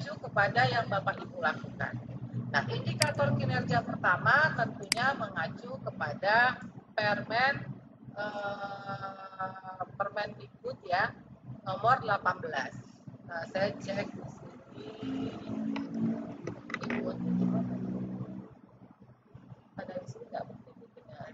mengacu kepada yang Bapak Ibu lakukan. Nah, indikator kinerja pertama tentunya mengacu kepada Permendikbud ya, nomor 18. Nah, saya cek di sini. Ada di sini nggak Permendikbudnya?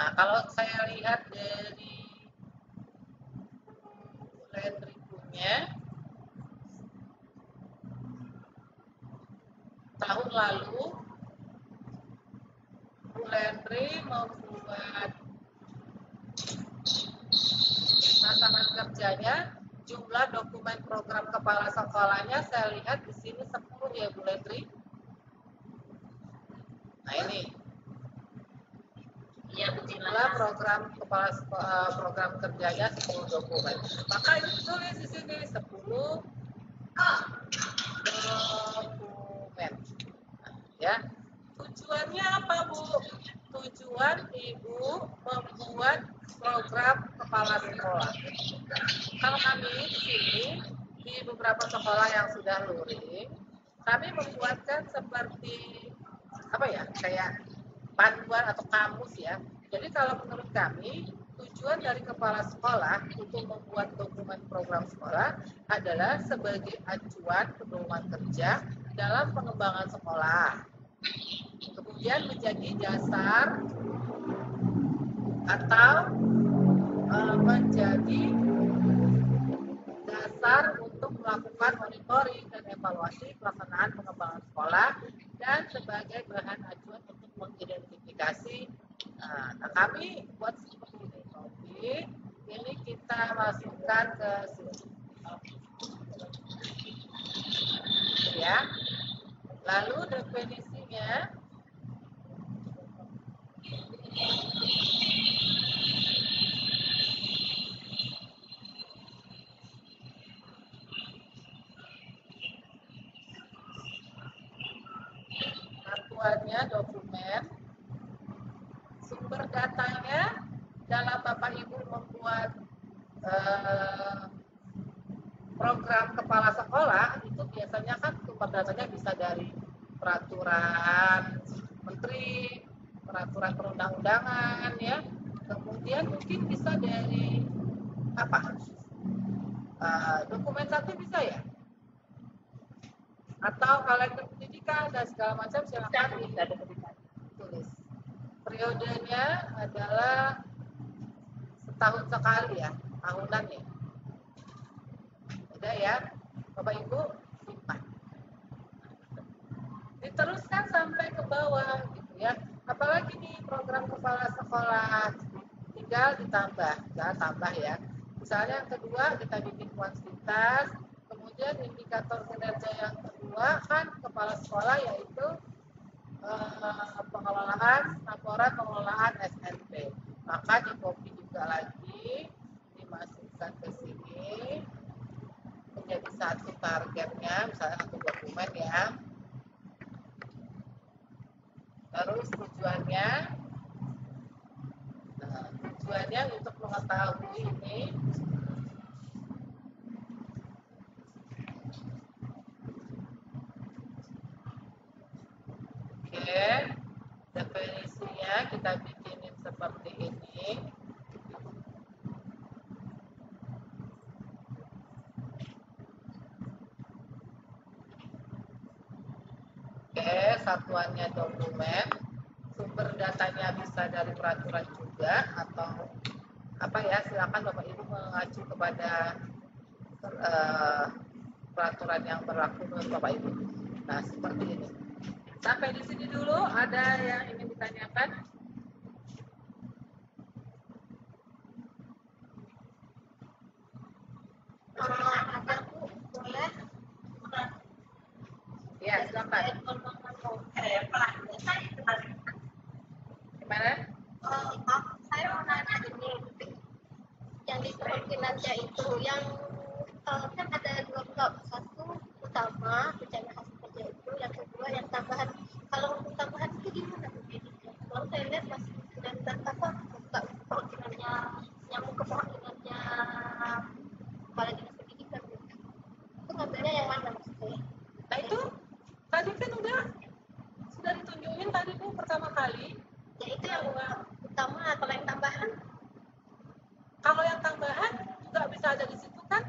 Nah, kalau saya lihat dari bulan berikutnya, tahun lalu Bu Lendri membuat pasangan kerjanya, jumlah dokumen program kepala sekolahnya saya lihat di sini 10 ya Bu Lendri. Nah ini ya, jumlah program kerjanya 10 dokumen. Maka ini ditulis di sini 10 dokumen. Ya. Tujuannya apa Bu? Tujuan Ibu membuat program kepala sekolah. Kalau kami di sini di beberapa sekolah yang sudah luring, kami membuatkan seperti apa ya, kayak panduan atau kamus ya. Jadi kalau menurut kami tujuan dari kepala sekolah untuk membuat dokumen program sekolah adalah sebagai acuan pedoman kerja dalam pengembangan sekolah. Kemudian menjadi dasar atau menjadi dasar untuk melakukan monitoring dan evaluasi pelaksanaan pengembangan sekolah dan sebagai bahan acuan untuk mengidentifikasi. Nah, kami buat seperti ini. Oke, ini kita masukkan ke sini. Ya. Lalu definisinya satuannya dokumen, sumber datanya dalam Bapak Ibu membuat program kepala sekolah itu biasanya kan sumber datanya bisa dari peraturan menteri, peraturan perundang-undangan ya, kemudian mungkin bisa dari apa, dokumentasi bisa ya, atau kalender pendidikan dan segala macam, silakan tulis. Periodenya adalah setahun sekali ya, tahunan nih. Udah ya, Bapak Ibu simpan. Diteruskan sampai ke bawah gitu ya. Apalagi nih program kepala sekolah, tinggal ditambah, jangan tambah ya. Misalnya yang kedua kita bikin kuantitas, kemudian indikator kinerja yang kedua kan kepala sekolah yaitu pengelolaan, laporan pengelolaan SNP. Maka di copy juga lagi, dimasukkan ke sini menjadi satu targetnya, misalnya satu dokumen ya. Terus tujuannya untuk mengetahui ini oke, definisinya kita bikinin seperti ini. Oke, satuannya dokumen, sumber datanya bisa dari peraturan juga atau apa ya, silakan Bapak Ibu mengacu kepada peraturan yang berlaku menurut Bapak Ibu. Nah, seperti ini. Sampai di sini dulu, ada yang ingin ditanyakan? Ada Bu, boleh? Ya, silakan. Gimana? Saya mau nanya ini. satu utama rencana hasil kerja itu, yang kedua yang tambahan. Kalau untuk tambahan itu gimana Bu Bedika? Kalau saya lihat masih dan apa buka perwakilannya nyambung ke perwakilannya kepala dinas pendidikan Bu. Itu ngambilnya yang mana maksudnya? Nah itu tadi kan sudah ditunjukin tadi Bu pertama kali. Ya itu yang utama. Kalau yang tambahan? Kalau yang tambahan juga bisa ada di situ kan?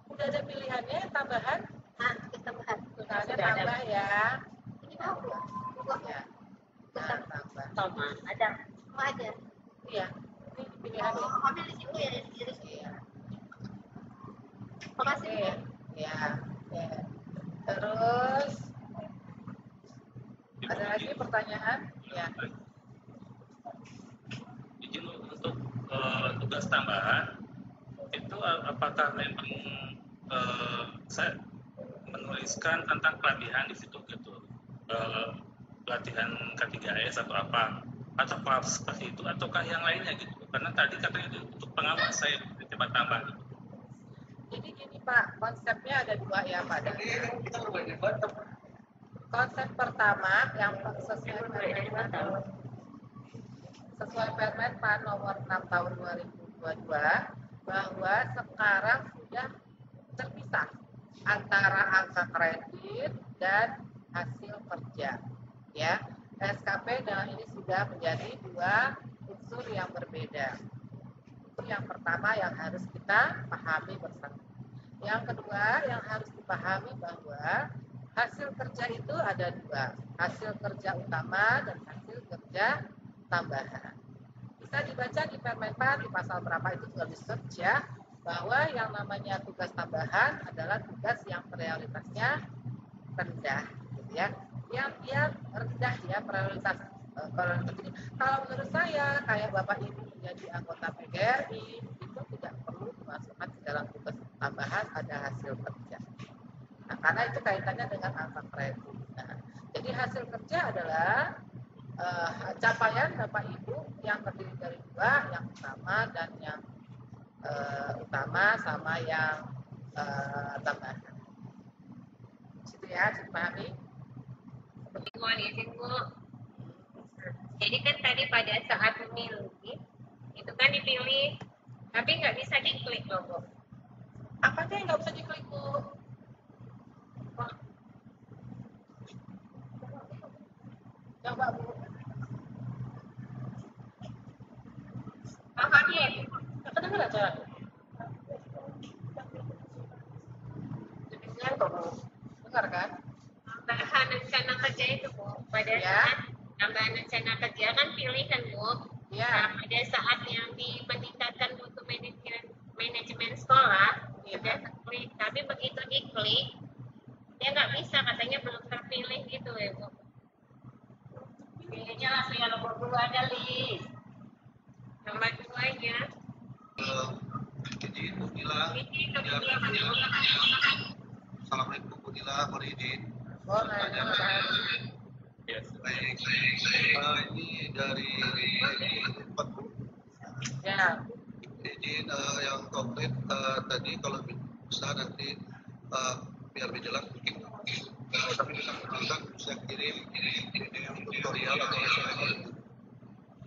Udah ada pilihannya yang tambahan. Nah, itu tambahan. Misalnya tambah ya. Ini mau Bu? Ya. Nah, tambah. Sama, ada. Mau aja. Iya. Ini pilihannya. Oh, ambil di situ ya, di situ. Iya. Makasih Bu. Ya. Ya. Terus ada lagi pertanyaan? Ya. Izin untuk tugas tambahan itu apakah memang saya menuliskan tentang pelatihan di situ gitu, pelatihan K3S atau apa, atau seperti itu ataukah yang lainnya gitu, karena tadi katanya itu untuk pengawas saya coba tambah gitu. Jadi gini Pak, konsepnya ada dua ya Pak. Konsep pertama yang sesuai Permen PAN nomor 6 tahun 2022 bahwa sekarang sudah terpisah antara angka kredit dan hasil kerja. Ya, SKP dengan ini sudah menjadi dua unsur yang berbeda. Itu yang pertama yang harus kita pahami bersama. Yang kedua yang harus dipahami bahwa hasil kerja itu ada dua, hasil kerja utama dan hasil kerja tambahan. Bisa dibaca di Permen PAN di pasal berapa itu juga disebut ya, bahwa yang namanya tugas tambahan adalah tugas yang prioritasnya rendah, gitu ya. Yang rendah ya prioritas ini. Kalau menurut saya kayak Bapak Ibu menjadi anggota PGRI itu tidak perlu dimasukkan ke dalam tugas tambahan ada hasil kerja. Nah, karena itu kaitannya dengan angka kredit. Nah, jadi hasil kerja adalah capaian Bapak Ibu yang terdiri dari dua, yang utama dan yang utama sama yang tambahan. Situ ya, dipahami? Mohon izin Bu. Jadi kan tadi pada saat memilih itu kan dipilih, tapi nggak bisa diklik loh Bu. Apanya yang nggak bisa diklik Bu? Coba Bu. Makanya Nggak kedengeran suara? Jadinya kok Bu. Dengar kan? tambahan rencana kerja itu Bu. Pada Ya. saat tambahan rencana kerja kan pilihan Bu. Ya. Nah, pada saat yang di meningkatkan mutu manajemen sekolah, Iya. sudah klik. Tapi begitu diklik, dia nggak bisa, katanya belum terpilih gitu ya Bu. Pilihnya langsung yang nomor 2 ada Li. Nomor 2-nya. Izin Bu Nila. Ini Ya, kebetulan Assalamualaikum Bu Nila, mohon izin. Boleh. Yes. Baik. Ini dari Pak Bu. Ya. Izin yang komplit tadi kalau bisa nanti biar lebih jelas mungkin kami bisa menunjukkan, bisa kirim video tutorial atau assignment.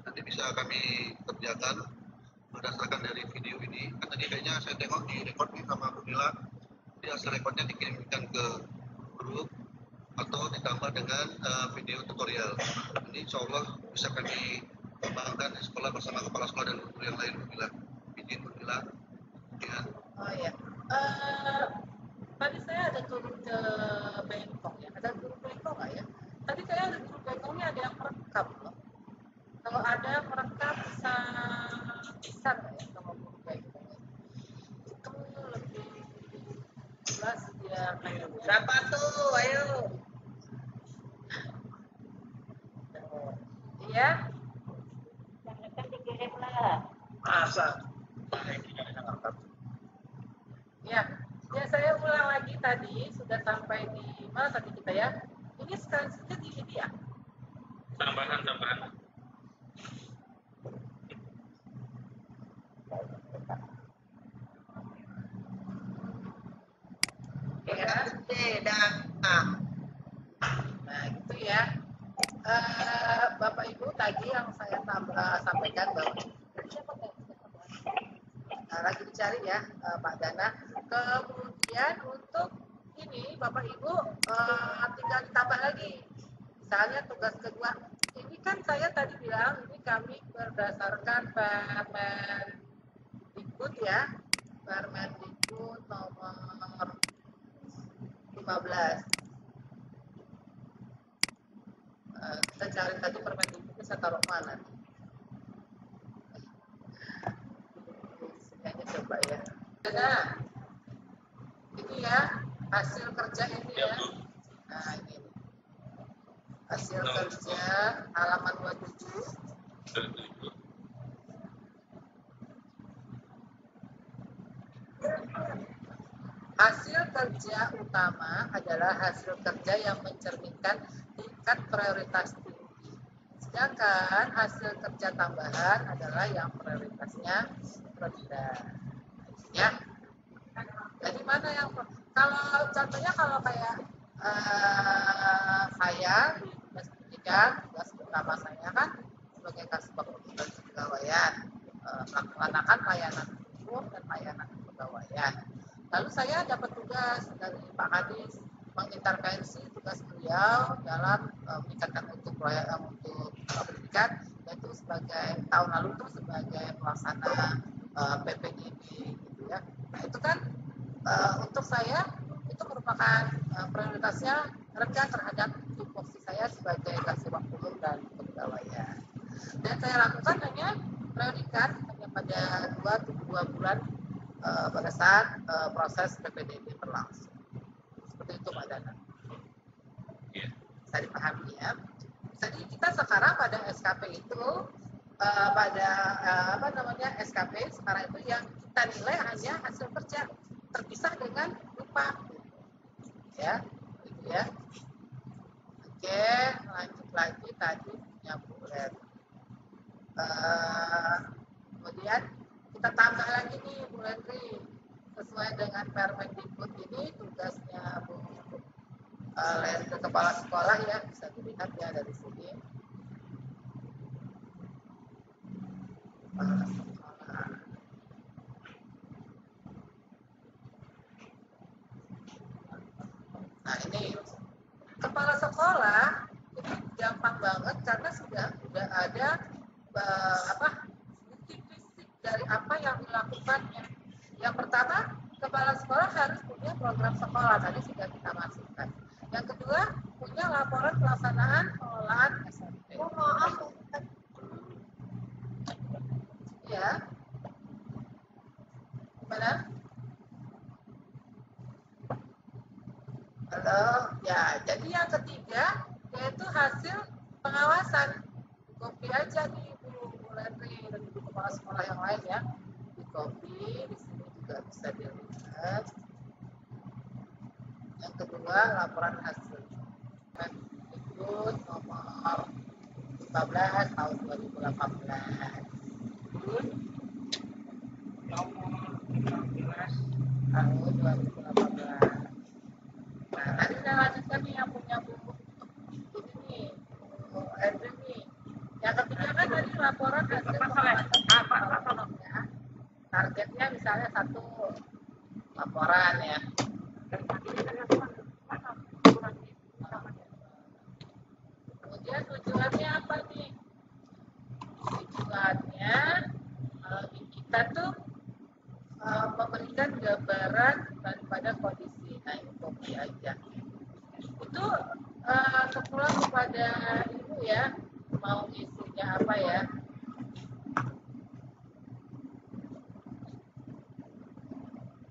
Nanti bisa kami kerjakan berdasarkan dari video ini. Kan tadi kayaknya saya tengok di record nih sama Bu Nila, di hasil recordnya dikirimkan ke grup atau ditambah dengan video tutorial. Ini insya Allah bisa kami kembangkan di sekolah bersama kepala sekolah dan guru yang lain. Bila izin bila ya. Oh ya. Tadi saya ada turun ke Bengkok ya. Ada guru Bengkok nggak ya? Tadi saya ada guru Bengkoknya ada yang merekam loh. Kalau ada merekam bisa nggak ya sama guru Bengkok? Itu lebih jelas dia kayak berapa tuh? Ayo. Iya. Jangan dikirim lah. Masa tidak ada ngangkat. Ya. Ya saya ulang lagi tadi sudah sampai di mana tadi kita ya? Ini sekarang saja di ini ya. Tambahan. Oke. Nah, gitu ya. Bapak Ibu tadi yang saya sampaikan bahwa lagi dicari ya Pak Dana. Kemudian untuk ini Bapak Ibu tinggal ditambah lagi. Misalnya tugas kedua, ini kan saya tadi bilang ini kami berdasarkan Permendikbud ya, Permendikbud nomor 15. Kita cari tadi Permendikbud saya taruh mana? Sini coba ya. Nah, ini ya hasil kerja ini ya. Nah ini hasil kerja halaman 27. Hasil kerja utama adalah hasil kerja yang mencerminkan tingkat prioritas tinggi. Sedangkan hasil kerja tambahan adalah yang prioritasnya rendah. Ya. Jadi mana yang kalau contohnya kalau kayak saya di dinas pendidikan, tugas utama saya kan sebagai Kasbag dan Kepegawaian melaksanakan layanan umum dan layanan kepegawaian. Lalu saya dapat tugas dari Pak Kadis mengintervensi tugas beliau dalam meningkatkan untuk pendidikan, yaitu sebagai tahun lalu itu sebagai pelaksana PPDB gitu ya. Nah itu kan untuk saya itu merupakan prioritasnya rendah terhadap tupoksi saya sebagai Kasbag umum dan kepegawaian. Dan saya lakukan hanya prioritas hanya pada 2 bulan pada saat proses PPDB berlangsung. Seperti itu Pak Dana. Bisa dipahami ya. Jadi kita sekarang pada SKP itu pada SKP sekarang itu yang kita nilai hanya hasil kerja terpisah dengan upah. Ya, gitu ya. Oke, lanjut lagi tadi punya bulet. Kemudian kita tambah lagi nih Bu Henry, sesuai dengan Permendikbud ini tugasnya Bu Lenke Kepala Sekolah ya, bisa dilihat ya dari sini. Kepala Sekolah. Nah ini Kepala Sekolah ini gampang banget karena sudah ada bukti fisik dari apa yang dilakukannya. Yang pertama, kepala sekolah harus punya program sekolah, tadi sudah kita masukkan. Yang kedua, punya laporan pelaksanaan pengelolaan SMP. Ya. Gimana? Halo, ya. Jadi yang ketiga yaitu hasil pengawasan. Copy aja nih Bu Lenri dan Ibu Kepala Sekolah yang lain ya. Di copy, di sini juga bisa dilihat. Yang kedua, laporan hasil Permendikbud nomor 15 tahun 2018. Nomor 15 tahun 2018. Nah, tadi saya lanjutkan nih yang punya buku ini nih, Bu Edwin nih. Yang ketiga kan tadi laporan hasil pengawasan ya. Targetnya misalnya 1 laporan ya. Kemudian tujuannya apa nih? Tujuannya kita tuh memberikan gambaran daripada kondisi. Nah ini kopi aja. Itu terpulang kepada Ibu ya, mau isinya apa ya?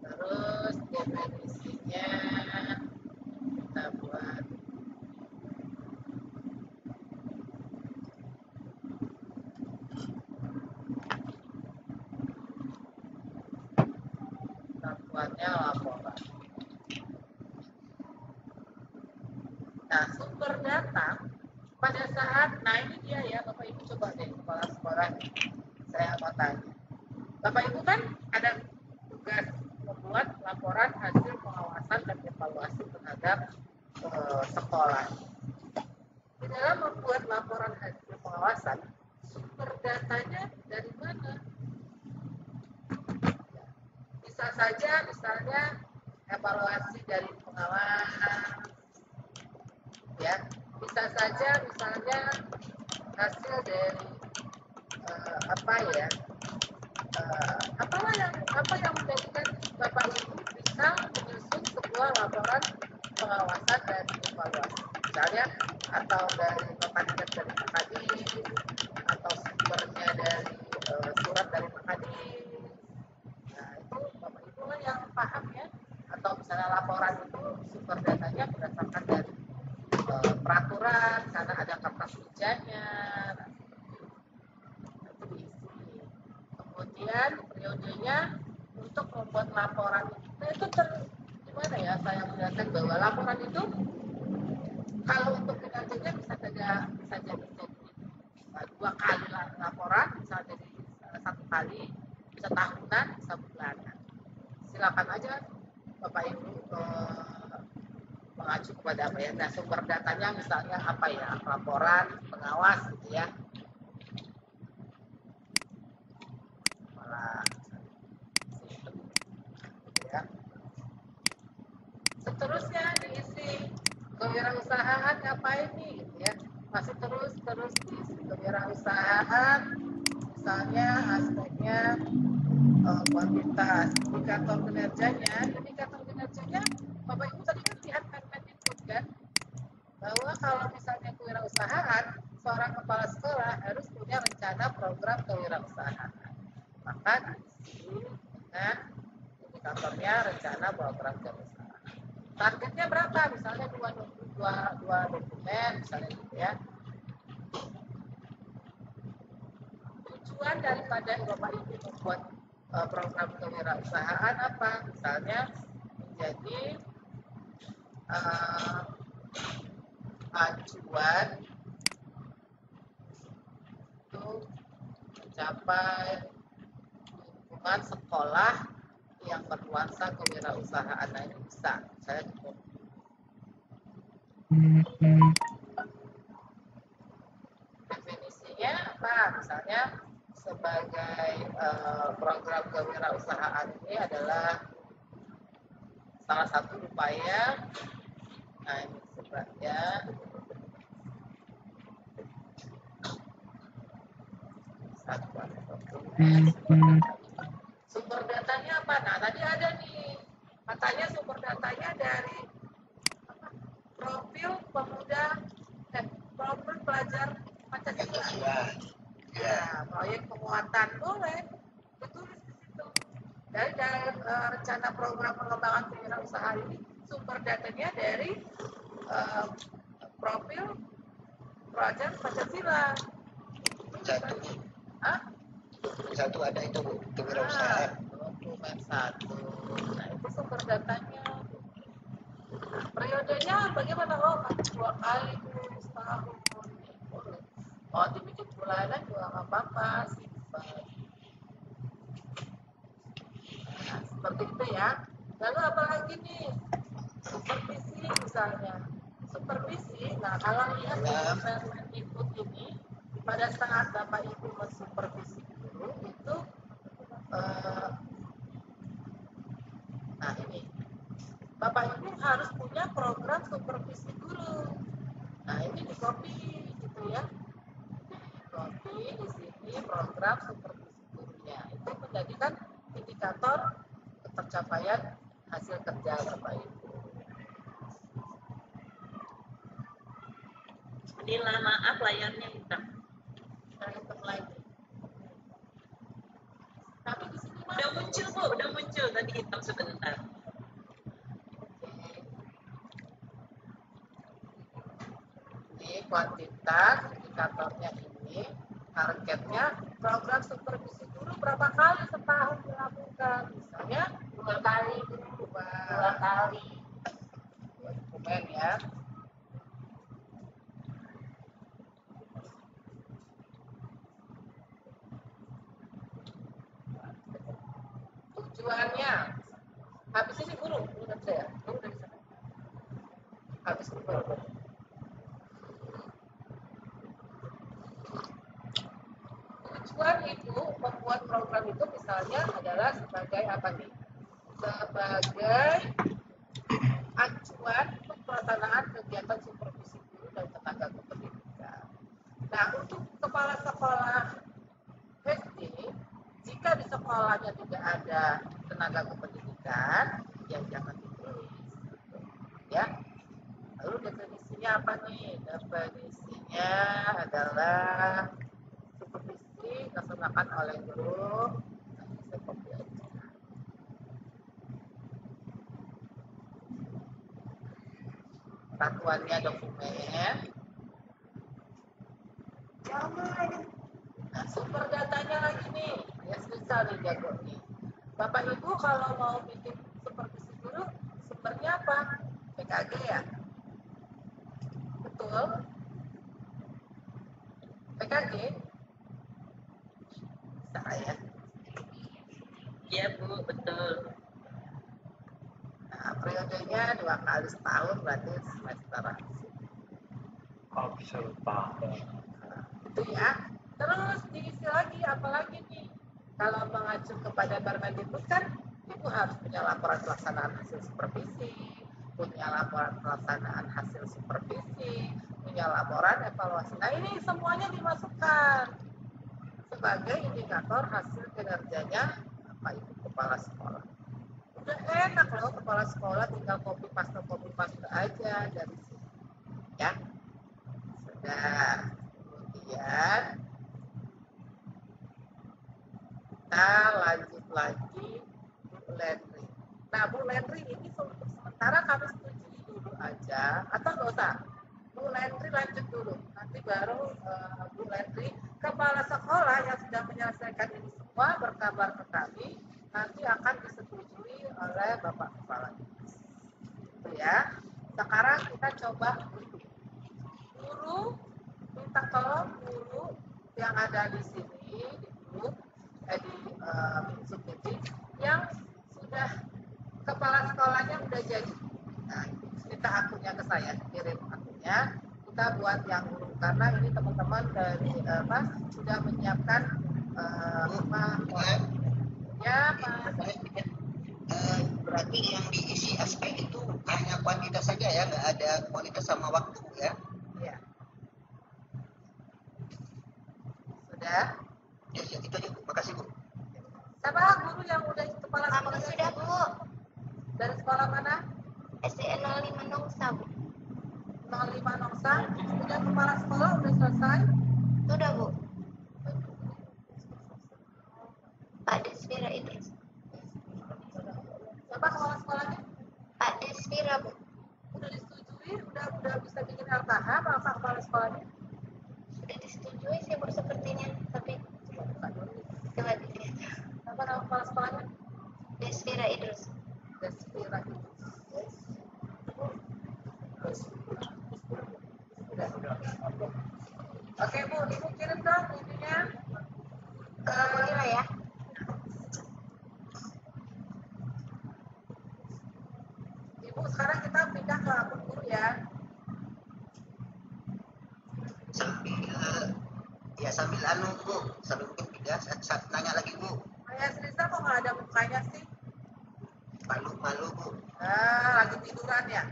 Terus definisinya kita buat. Buatnya laporan. Nah, sumber data pada saat, nah ini dia ya Bapak Ibu, coba deh kepala sekolah saya mau tanya. Bapak Ibu kan ada tugas membuat laporan hasil pengawasan dan evaluasi terhadap terhadap sekolah. Di dalam membuat laporan hasil pengawasan, sumber datanya dari mana? Bisa saja misalnya evaluasi dari pengawas, ya. Bisa saja misalnya hasil dari apa yang menjadikan Bapak Ibu bisa menyusun sebuah laporan pengawasan dan evaluasi, misalnya atau dari Kadin dari Kadin atau sumbernya dari surat dari Kadin. Nah itu Bapak Ibu yang paham ya, atau misalnya laporan itu sumber datanya berdasarkan dari peraturan karena ada kertas ujiannya. Kemudian periodenya untuk membuat laporan itu gimana ya, saya melihatkan bahwa laporan itu kalau untuk kinerjanya bisa jadi 2 kali laporan, bisa jadi 1 kali, bisa tahunan, bisa bulanan. Silakan aja Bapak Ibu mengacu kepada apa ya. Nah sumber datanya misalnya apa ya, laporan pengawas gitu ya. Seterusnya diisi kewirausahaan ngapain nih gitu ya, masih terus diisi kewirausahaan, misalnya aspeknya kuantitas, indikator kinerjanya Bapak Ibu tadi kan lihat Permendikbud kan, bahwa kalau misalnya kewirausahaan, seorang kepala sekolah harus punya rencana program kewirausahaan, maka diisi dengan indikatornya rencana program kewirausahaan. Targetnya berapa? Misalnya dua dokumen, misalnya gitu ya. Tujuan daripada Bapak Ibu membuat program kewirausahaan apa? Misalnya menjadi acuan untuk mencapai lingkungan sekolah yang bernuansa kewirausahaan. Nah ini bisa saya gitu. Definisinya apa? Misalnya sebagai program kewirausahaan ini adalah salah satu upaya. Nah ini sebenarnya sumber datanya apa? Nah tadi ada nih, katanya sumber datanya dari profil pelajar Pancasila. Ya, proyek penguatan boleh ditulis di situ. Dari rencana program pengembangan kewirausahaan ini sumber datanya dari profil pelajar Pancasila. Satu ada itu Bu, kewirausahaan. Dokumen 1. Nah itu sumber datanya. Nah, periodenya bagaimana? Oh, 2 kali setahun. Oh, dibikin bulanan juga nggak apa-apa, simpan. Nah, seperti itu ya. Lalu apa lagi nih? Supervisi misalnya. Supervisi, nah kalau lihat Permendikbud ini, pada saat Bapak Ibu mensupervisi guru itu, nah ini, Bapak Ibu harus punya program supervisi guru. Nah ini di copy gitu ya. Copy di sini program supervisi gurunya. Itu menjadikan indikator pencapaian hasil kerja Bapak Ibu. Nila, maaf layarnya hitam. Hitam lagi. Tapi di sini Udah muncul Bu, udah muncul tadi hitam sebentar. Ini kuantitas indikatornya ini, targetnya program supervisi guru berapa kali setahun dilakukan? Misalnya 2 kali dulu, 2 kali. 2 dokumen ya. Tujuannya habis ini guru saya, guru dari sana. habis itu baru. Tujuan ibu membuat program itu misalnya adalah sebagai apa nih? Sebagai acuan untuk pelaksanaan kegiatan supervisi guru dan tenaga kependidikan. Nah, untuk kepala sekolah SD, jika di sekolahnya tidak ada tenaga kependidikan, ya jangan ditulis. Ya. Lalu definisinya apa nih? Definisinya adalah supervisi dilaksanakan oleh guru seperti itu. Satuannya dokumen. Nah, sumber datanya lagi nih, ya susah nih jago nih. Bapak Ibu kalau mau bikin supervisi guru, sumbernya apa? PKG ya? Betul? PKG? Bisa ya? Iya Bu, betul. Nah, periodenya 2 kali setahun berarti semesteran. Itu ya. Terus diisi lagi apalagi nih? Kalau mengacu kepada Permendikbud kan Ibu harus punya laporan pelaksanaan hasil supervisi, punya laporan pelaksanaan hasil supervisi, punya laporan evaluasi. Nah, ini semuanya dimasukkan sebagai indikator hasil kinerjanya Bapak Ibu kepala sekolah. Udah enak loh kepala sekolah tinggal copy paste aja dari sini. Ya. Sudah. Kemudian kita lanjut lagi Bu Lendri. Nah, Bu Lendri ini untuk sementara kami setujui dulu aja, atau nggak usah? Bu Lendri lanjut dulu, nanti baru Bu Lendri kepala sekolah yang sudah menyelesaikan ini semua berkabar ke kami, nanti akan disetujui oleh Bapak Kepala Dinas. Itu ya. Sekarang kita coba guru, minta tolong guru yang ada di sini di grup di submeeting yang sudah kepala sekolahnya udah jadi. Nah, minta akunnya ke saya, kirim akunnya. Kita buat yang guru karena ini teman-teman dari Mas sudah menyiapkan ya Mas. Berarti yang diisi aspek itu hanya kuantitas saja ya, nggak ada kualitas sama waktu ya? Iya. Sudah? Ya, itu aja Bu. Makasih Bu. Siapa guru yang udah kepala sekolah? Aku sudah Bu. Dari sekolah mana? SDN 05 Nongsa Bu. 05 Nongsa. Sudah kepala sekolah udah selesai? Sudah Bu. Pak Desvira Idris. Siapa kepala sekolahnya? Pak Desvira Bu. Udah disetujui, udah bisa bikin LKH apa kepala sekolahnya? Sudah disetujui sih Bu sepertinya, tapi coba dilihat. Siapa nama kepala sekolahnya? Desvira Idris. Desvira Idris. Oke Bu, Ibu kirim dong ininya. Kira ya. Ibu sekarang kita pindah ke akun guru ya. Sambil anu Bu, sambil pindah nanya lagi Bu. Ayah Srisa kok nggak ada mukanya sih? Malu Bu. Lagi tiduran ya?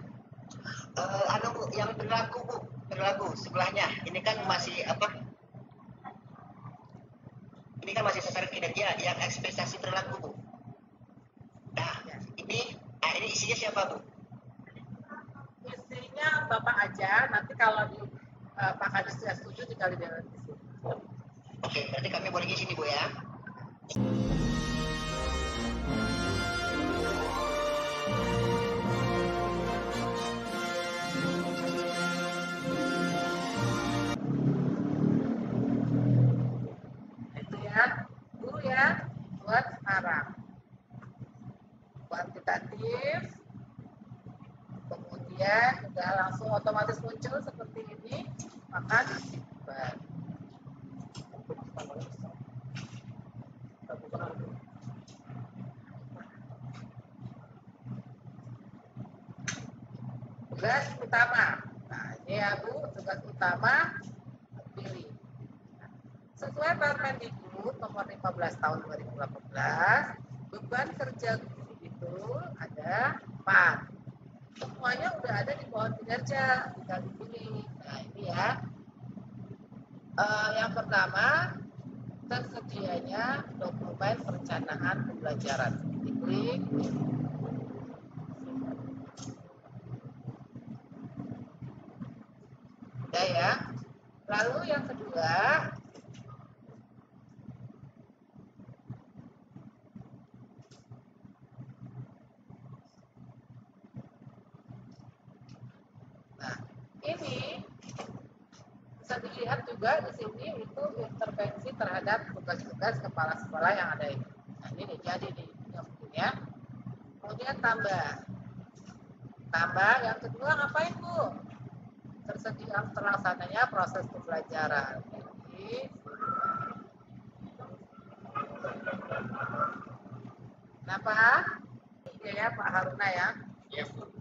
Anu Bu, yang berlaku Bu, berlaku sebelahnya. Ini kan masih apa? Ini kan masih sasaran kinerja yang ekspektasi berlaku Bu. Nah, ini isinya siapa Bu? Isinya Bapak aja, nanti kalau di Pak Kadis sudah setuju tinggal di dalam di sini. Oke, berarti kami boleh di sini Bu ya. Itu ya, guru ya, buat sekarang. Kuantitatif, kemudian udah langsung otomatis muncul seperti ini, maka disimpan. tugas utama. Nah, ini ya Bu, tugas utama pilih. Sesuai Permendikbud nomor 15 tahun 2018, beban kerja guru itu ada 4. Semuanya udah ada di pohon kinerja, tinggal dipilih. Nah, ini ya. Yang pertama, tersedianya dokumen perencanaan pembelajaran. Diklik. Udah ya. Lalu yang kedua, nah ini bisa dilihat juga di sini itu intervensi terhadap tugas-tugas kepala sekolah yang ada ini. Nah ini nih, jadi nih ya. Kemudian tambah yang kedua ngapain Bu? Tersedia terlaksananya proses pembelajaran. Jadi kenapa? Iya ya Pak Haruna ya. Iya, Bu.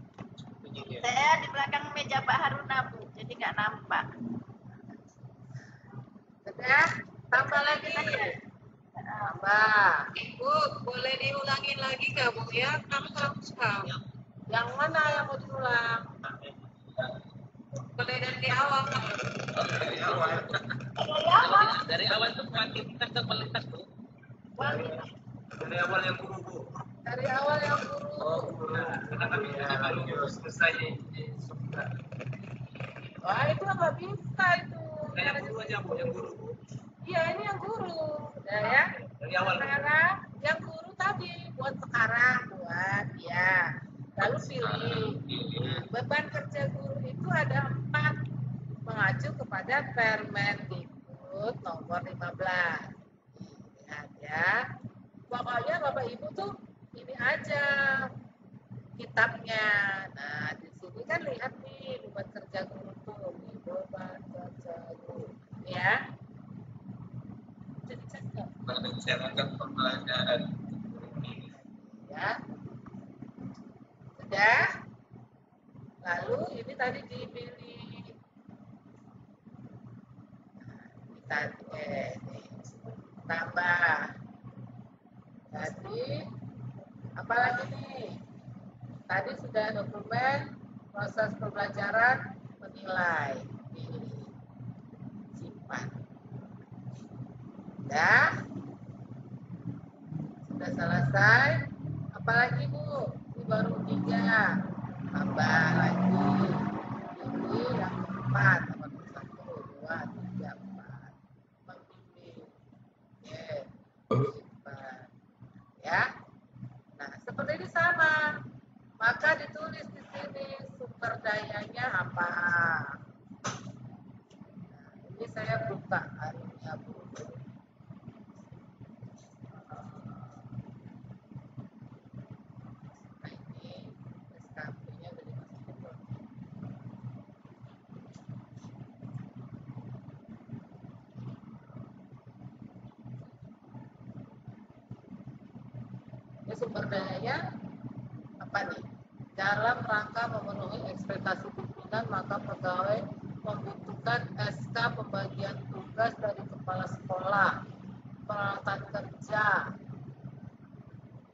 Saya di belakang meja Pak Haruna, Bu, jadi nggak nampak. Sudah, tambah lagi. Tambah. Bu, boleh diulangin lagi nggak Bu ya? Kami kurang paham. Yang mana yang mau diulang? Boleh dari awal. Dari awal. Dari awal tuh kuantitas ke kualitas Bu. Dari awal yang guru, Bu. Dari awal yang guru. Oh, guru. Karena kami baru selesai sebentar. Wah itu nggak bisa itu. Yang guru aja, Bu. Yang guru, Bu. Iya ini yang guru. Udah ya. Dari awal. Sekarang yang guru tadi buat sekarang buat ya. Lalu pilih. Beban kerja guru itu ada 4 mengacu kepada Permendikbud nomor 15. Lihat ya. Pokoknya Bapak Ibu tuh ini aja kitabnya. Nah, di sini kan lihat nih beban kerja guru tuh, nih, beban kerja guru. Ya. Jadi cakep. Merencanakan pembelajaran. Ya. Sudah. Lalu ini tadi dipilih. Kita tambah. Jadi apa lagi nih? Tadi sudah dokumen proses pembelajaran menilai. Pilih. Simpan. Sudah selesai. Apalagi Bu? Ini baru 3. Tambah lagi. Ini yang keempat. Nomor 1, 2, 3, 4. Memilih. Oke. Simpan. Ya. Nah, seperti ini sama. Maka ditulis di sini sumber dayanya apa. Nah, ini saya buka anunya Bu. Nah, ini SKP-nya udah dimasukin belum? Ini sumber dayanya apa nih? Dalam rangka memenuhi ekspektasi pimpinan, maka pegawai membutuhkan SK pembagian tugas dari kepala sekolah, peralatan kerja,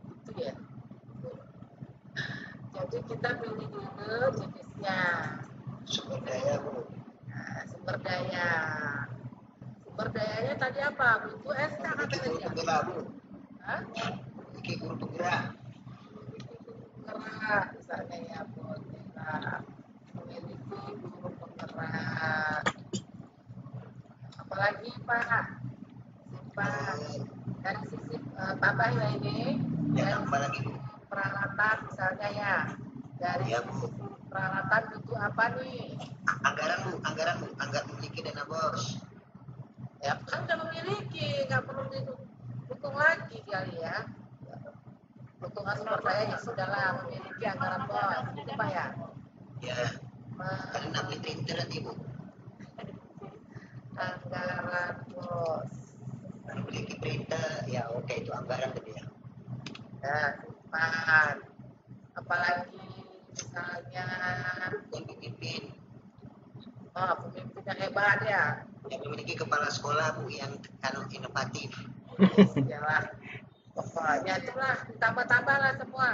itu ya. Jadi kita pilih dulu jenisnya. Sumber daya, Bu. Nah, sumber daya. Sumber dayanya tadi apa? Butuh SK Memiliki guru katanya. penggerak, Bu. Hah? Memiliki guru penggerak. Penggerak misalnya ya Bu, kita memiliki guru penggerak. Apalagi Pak? Simpan dari sisi tambah ya ini. Yang Dari apa lagi, Bu? peralatan misalnya ya. Dari Ya, Bu. peralatan butuh apa nih? Anggaran, Bu. Anggaran, Bu. Anggaran memiliki dana bos. Ya kan udah memiliki, nggak perlu didukung lagi kali ya. Dukungan sumber dayanya sudahlah memiliki anggaran bos, gitu Pak ya. Ya. Karena beli printer nanti, Bu. Anggaran bos. Memiliki printer, ya oke itu anggaran gitu ya. Ya, simpan. Apalagi misalnya Pemimpin yang hebat ya. Yang memiliki kepala sekolah Bu yang inovatif. Yalah. Pokoknya itulah ditambah-tambah lah semua.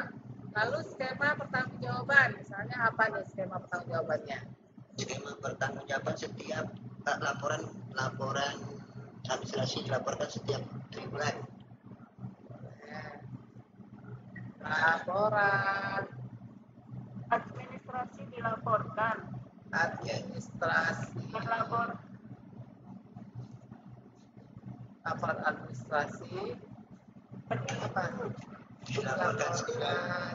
Lalu skema pertanggungjawaban, misalnya apa nih skema pertanggungjawabannya? Skema pertanggungjawaban setiap laporan administrasi dilaporkan setiap 3 bulan. Laporan Administrasi dilaporkan. administrasi, Berlapor. laporan administrasi apa? Dilaporkan Laporan.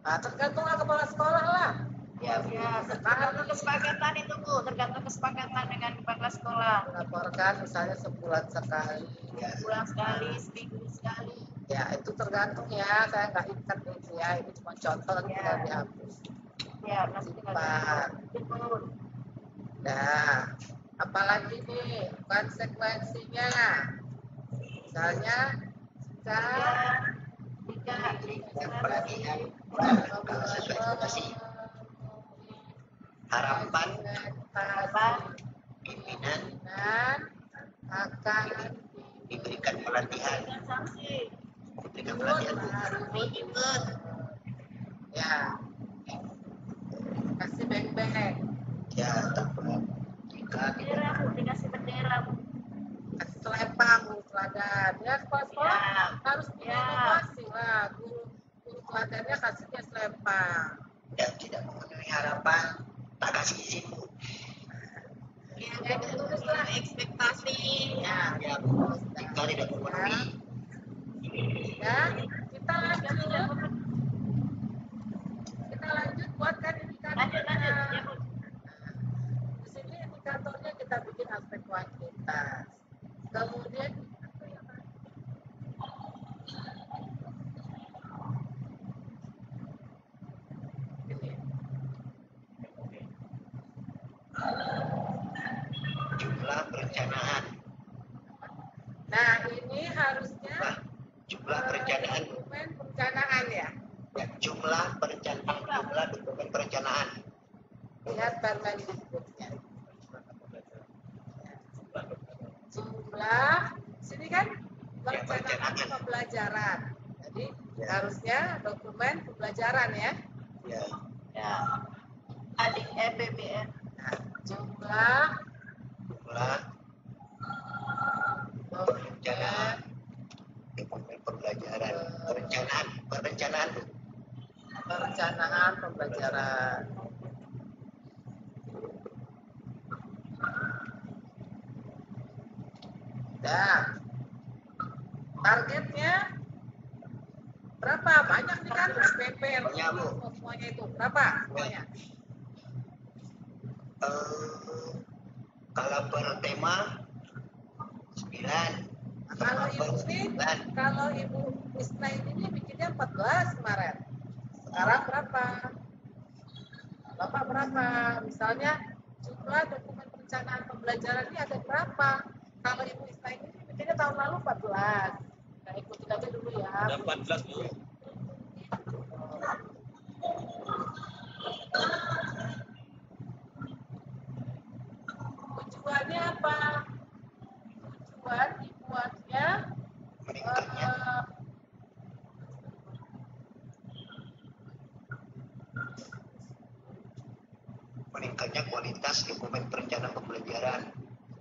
Nah, tergantung kepala sekolah lah. Ya, tergantung kesepakatan itu Bu, tergantung kesepakatan dengan kepala sekolah. Melaporkan misalnya sebulan sekali. Bulan sekali, seminggu sekali. Ya itu tergantung ya, saya nggak ikat itu ya, ini cuma contoh nanti Ya. tinggal dihapus. Ya, nanti tinggal Simpan. dihapus. Nah, apalagi nih konsekuensinya, misalnya jika Yang pelatihan kalau sesuai ekspektasi harapan pimpinan akan diberikan pelatihan Dan sanksi. diberikan pelatihan Bu. ikut ya, kasih beng-beng, Ya tanpa jika Bendera Bu, dikasih bendera Bu. kasih selempang guru teladan ya, sekolah Ya. harus punya Ya. inovasi lah, guru teladannya kasihnya selempang. dan tidak memenuhi harapan tak kasih izin Bu. Ya, kayak tertulis lah ekspektasi. Ya, Ya jika tidak memenuhi ya, kita lanjut buatkan indikator. Lanjut, ya Bu. Di sini indikatornya kita bikin aspek kuantitas. Kemudian ini, jumlah perencanaan. nah ini harusnya Nah, jumlah perencanaan dokumen perencanaan ya. ya, jumlah dokumen perencanaan. Lihat Permendikbudnya. Jumlah sini kan perencanaan pembelajaran. Jadi harusnya dokumen pembelajaran ya. Ya, Ya. Adik BBM. Nah, jumlah perencanaan dokumen pembelajaran perencanaan Bu. perencanaan pembelajaran. Nah, targetnya berapa? Banyak nih kan PP, Banyak, Bu. semuanya itu berapa semuanya? Kalau per tema 9. Kalau Ibu Isna ini bikinnya 14 kemarin. Sekarang berapa? Bapak berapa? Misalnya jumlah dokumen perencanaan pembelajaran ini ada berapa? Kalau Ibu Isna ini bikinnya tahun lalu 14. Nah, ikutin aja dulu ya. Ada 14 Bu. Tujuannya apa? Tujuan dibuatnya meningkatnya kualitas dokumen perencanaan pembelajaran.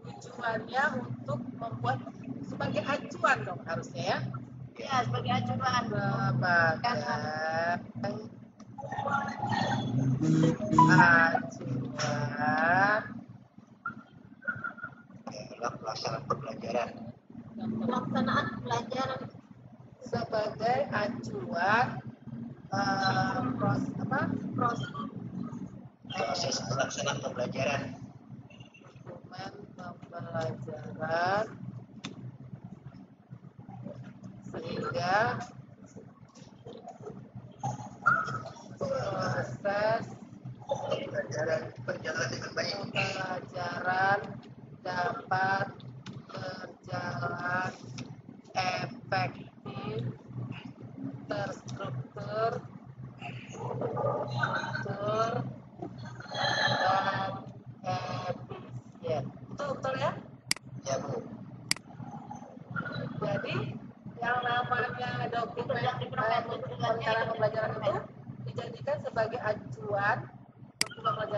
tujuannya untuk membuat sebagai acuan dong harusnya ya. Ya, sebagai acuan. Sebagai acuan Dalam pelaksanaan pembelajaran. Pelaksanaan pelajaran. sebagai acuan Proses pelaksanaan pembelajaran. dokumen pembelajaran sehingga proses Pembelajaran berjalan dengan baik. pembelajaran dapat berjalan efektif, terstruktur, dan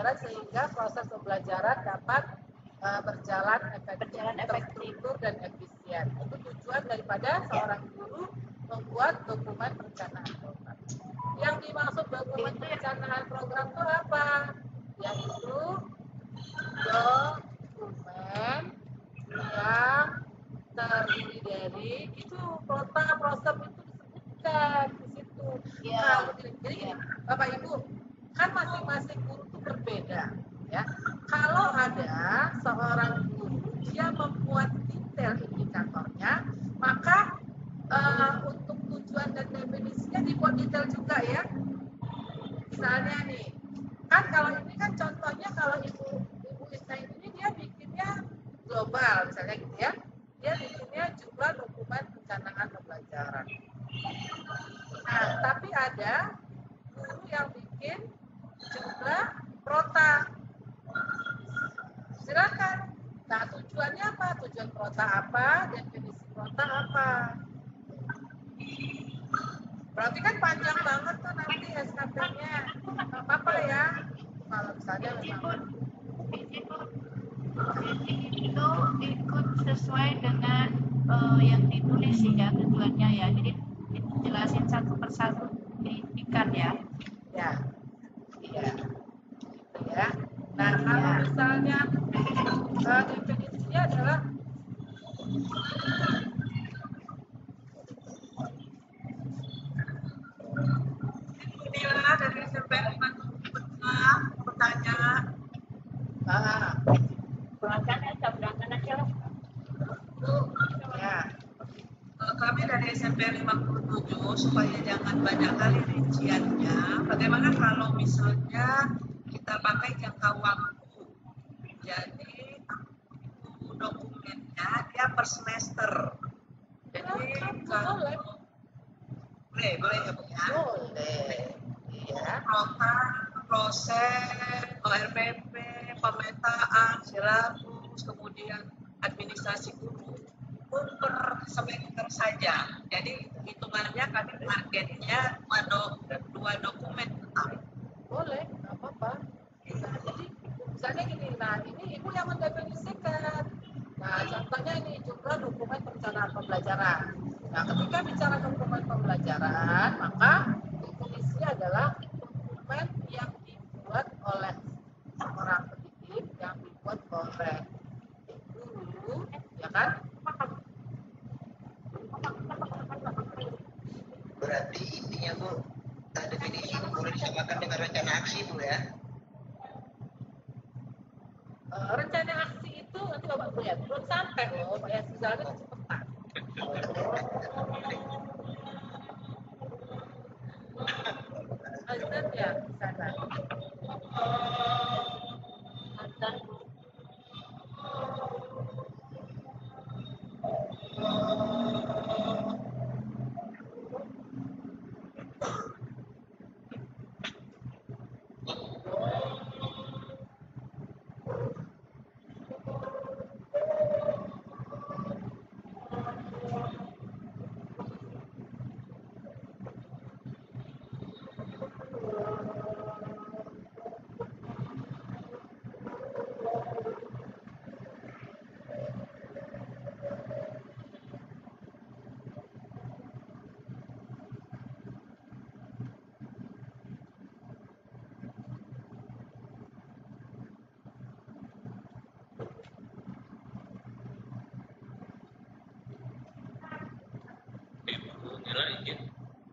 pembelajaran sehingga proses pembelajaran dapat berjalan efektif, terstruktur dan efisien. Itu tujuan daripada seorang guru membuat dokumen perencanaan program. Yang dimaksud dokumen perencanaan program itu apa? Yaitu dokumen yang terdiri dari itu proses itu disebutkan di situ. Iya. Jadi Bapak Ibu, kan masing-masing guru itu berbeda, ya. Kalau ada seorang guru dia membuat detail indikatornya, maka untuk tujuan dan definisinya dibuat detail juga, ya. Misalnya nih, kan kalau ini kan contohnya kalau Ibu Isna ini dia bikinnya global, misalnya gitu ya. Dia bikinnya jumlah dokumen perencanaan pembelajaran. Nah, tapi ada guru yang bikin jumlah prota. Silakan. Nah, tujuannya apa? Tujuan prota apa? Definisi prota apa? Berarti kan panjang banget tuh nanti SKP-nya. Nggak apa-apa ya. Kalau misalnya memang itu ikut sesuai dengan yang ditulis sih ya tujuannya ya. Jadi dijelasin satu persatu diindikan ya. ya. Iya. Gitu ya. Nah, kalau misalnya definisinya adalah Inilah dari SMP 5 bertanya. Berangkat aja lah. ya. Kami dari SMP 57 supaya jangan banyak kali rinciannya. Bagaimana kalau misalnya kita pakai jangka waktu? Jadi dokumennya dia per semester. Jadi Boleh. boleh ya Bu ya. Boleh. Iya. Prota, proses, ORPP, pemetaan, silabus, kemudian administrasi guru per semester saja. Jadi hitungannya kami targetnya dua dokumen tetap. Boleh, nggak apa-apa. Nah, jadi misalnya gini, nah ini Ibu yang mendefinisikan. Nah, contohnya ini jumlah dokumen perencanaan pembelajaran. Nah, ketika bicara dokumen pembelajaran, maka definisi adalah dokumen yang dibuat oleh seorang pendidik, yang dibuat oleh guru, ya kan? Berarti intinya Bu, definisi boleh disamakan dengan rencana aksi Bu ya? Rencana aksi itu nanti Bapak lihat belum sampai loh, Pak Yasir jalannya cepetan. Azan ya di sana. Azan.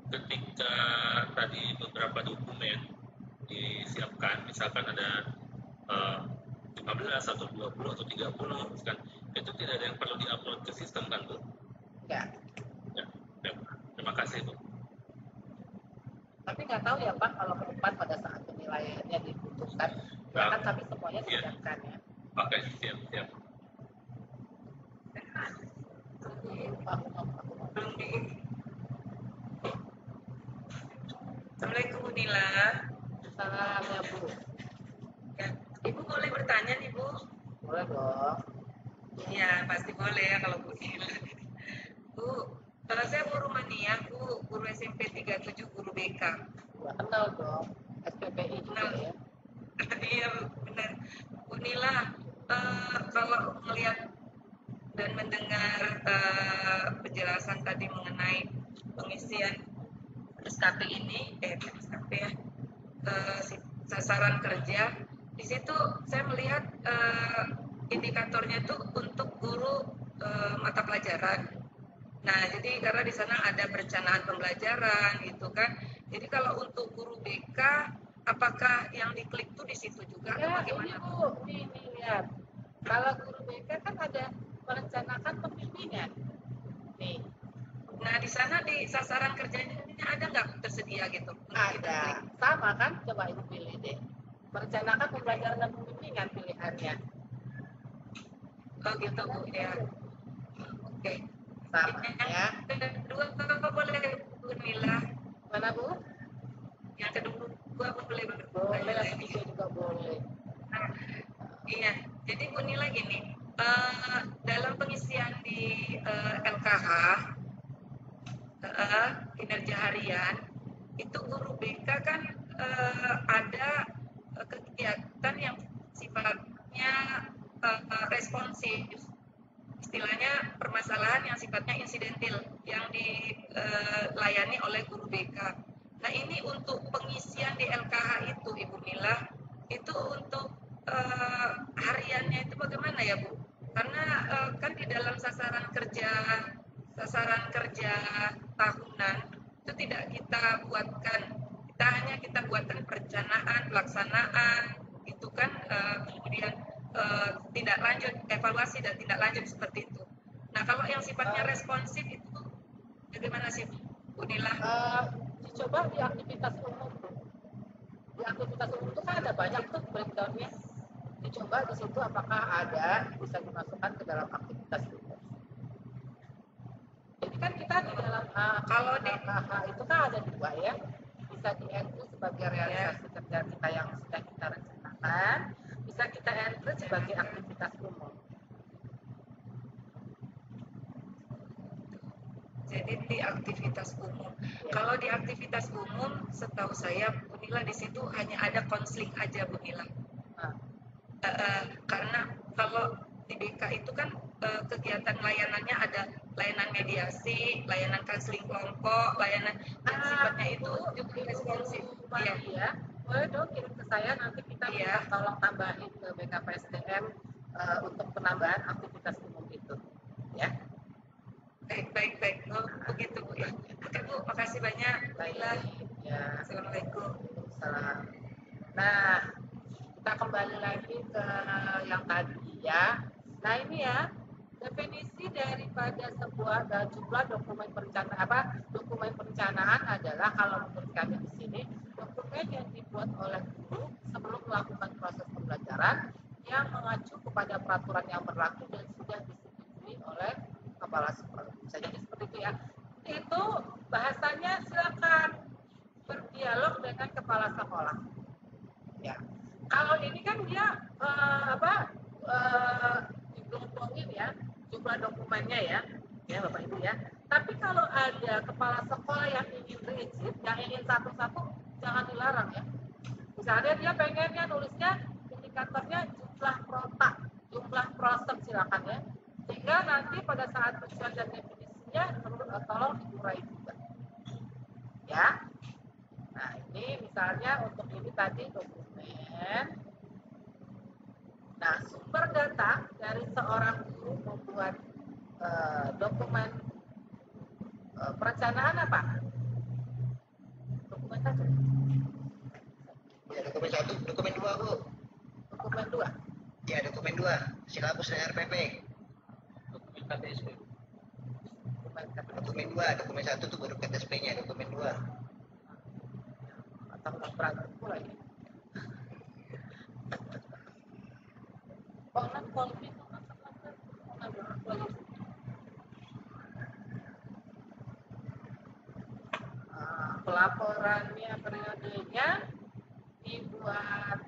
Ketika tadi beberapa dokumen disiapkan, misalkan ada 15 atau 20 atau 30, misalkan, itu tidak ada yang perlu diupload ke sistem kan Bu? Ya. Ya. Terima kasih Bu. Tapi nggak tahu ya Pak kalau ke depan pada saat penilaiannya dibutuhkan, ya kan kami semuanya disiapkan ya. Oke, siap. Assalamualaikum Unila. Salam ya Bu. Ya, Ibu boleh bertanya nih Bu? Boleh dong. Iya, pasti boleh ya kalau Bu Nila. Bu, kalau saya guru mania, Bu, guru SMP 37, guru BK. Gua kenal dong. SPPI juga ya. Iya Bu. Nila, kalau melihat dan mendengar penjelasan tadi mengenai pengisian SKP ini, SKP ya, sasaran kerja, di situ saya melihat indikatornya itu untuk guru mata pelajaran. Nah, jadi karena di sana ada perencanaan pembelajaran gitu kan. Jadi kalau untuk guru BK, apakah yang diklik tuh di situ juga atau Ya, bagaimana? ini Bu, nih lihat. Kalau guru BK kan ada merencanakan pembimbingan. Nih, Nah, di sana di sasaran kerjanya ada nggak tersedia gitu? ada. Sama kan? Coba Ibu pilih deh. Merencanakan pembelajaran dan pembimbingan pilihannya. Oh gitu Bu, ya. Oke. Sama ya. Yang kedua boleh Bu Nila. Mana Bu? Yang kedua boleh Boleh, yang ketiga juga boleh. Nah, iya, jadi Bu Nila gini, dalam pengisian di LKH, kinerja harian, itu guru BK kan ada kegiatan yang sifatnya responsif, istilahnya permasalahan yang sifatnya insidentil yang dilayani oleh guru BK. Nah ini untuk pengisian di LKH itu Ibu Nila, itu untuk hariannya itu bagaimana ya Bu? Karena kan di dalam sasaran kerja tahunan itu tidak kita buatkan, kita buatkan perencanaan, pelaksanaan, itu kan kemudian tidak lanjut, evaluasi dan tidak lanjut seperti itu. Nah kalau yang sifatnya responsif itu bagaimana sih Bu Nila? Dicoba di aktivitas umum. Di aktivitas umum itu kan ada banyak tuh breakdownnya. Dicoba di situ apakah ada bisa dimasukkan ke dalam aktivitas umum. Jadi kan kita di dalam kalau di KH itu kan ada dua ya, bisa di entry sebagai realisasi kerja kita yang sudah kita rencanakan, bisa kita entry sebagai aktivitas umum. Jadi di aktivitas umum. Ya. Kalau di aktivitas umum, setahu saya Bu Nila di situ hanya ada konseling aja Bu Nila. Karena kalau di BK itu kan kegiatan layanannya ada layanan mediasi, layanan konseling kelompok, layanan yang sifatnya itu juga responsif. Iya. Boleh dong kirim ke saya, nanti kita bisa tolong tambahin ke BKPSDM untuk penambahan aktivitas umum itu. Ya. Baik. Oh, begitu Bu ya. Oke Bu, makasih banyak. Baiklah. Ya. Assalamualaikum. Salam. Nah, kita kembali lagi ke yang tadi ya. Nah ini ya, definisi daripada sebuah jumlah dokumen perencanaan adalah kalau menurut kami di sini dokumen yang dibuat oleh guru sebelum melakukan proses pembelajaran yang mengacu kepada peraturan yang berlaku dan sudah disetujui oleh kepala sekolah. Bisa jadi seperti itu ya. Itu bahasanya silakan berdialog dengan kepala sekolah. Ya. Kalau ini kan dia dikelompongin ya jumlah dokumennya ya Bapak Ibu ya. Tapi kalau ada kepala sekolah yang ingin rigid, yang ingin satu-satu, jangan dilarang ya. Misalnya dia pengennya nulisnya indikatornya jumlah prota, jumlah prosent silakan ya. Sehingga nanti pada saat tujuan dan definisinya tolong dikurai juga. Ya. Nah ini misalnya untuk ini tadi dokumen. Nah sumber data dari seorang guru membuat dokumen perencanaan apa? Dokumen satu. Ya dokumen 1, dokumen 2 Bu. Dokumen 2. Ya dokumen 2, silabus dan RPP. Dokumen KTSP. Dokumen 2, dokumen 1 itu baru KTSP-nya, dokumen 2. Atau nggak perangkat pula ya. Pelaporannya periodenya dibuat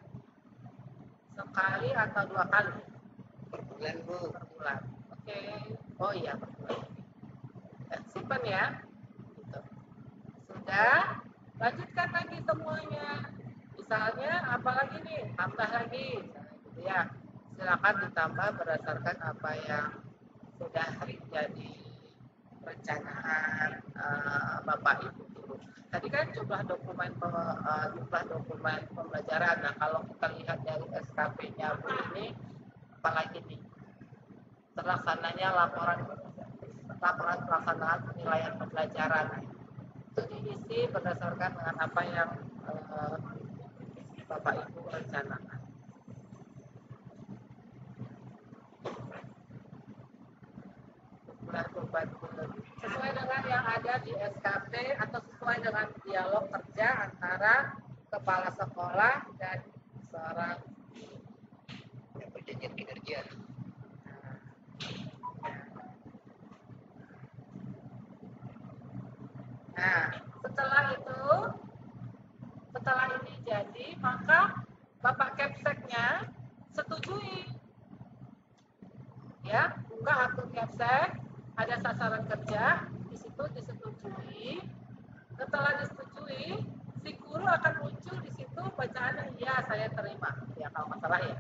sekali atau 2 kali? Per bulan Bu. Per bulan. Oke. Oh iya per bulan. Simpan ya. Gitu. Sudah. Lanjutkan lagi semuanya. Misalnya apalagi nih, tambah lagi, gitu ya. silakan ditambah berdasarkan apa yang sudah jadi perencanaan Bapak Ibu dulu. Tadi kan jumlah dokumen pembelajaran. Nah, kalau kita lihat dari SKP-nya Bu ini, apalagi nih terlaksananya laporan pelaksanaan penilaian pembelajaran. Itu diisi berdasarkan dengan apa yang Bapak Ibu rencanakan. Sesuai dengan yang ada di SKP atau sesuai dengan dialog kerja antara kepala sekolah dan seorang perjanjian kinerja. Nah, setelah ini jadi, maka Bapak Kepseknya setujui. Ya, buka akun Kepsek, ada sasaran kerja, di situ disetujui. Setelah disetujui, si guru akan muncul di situ bacaannya, iya saya terima. Ya, kalau masalah ya.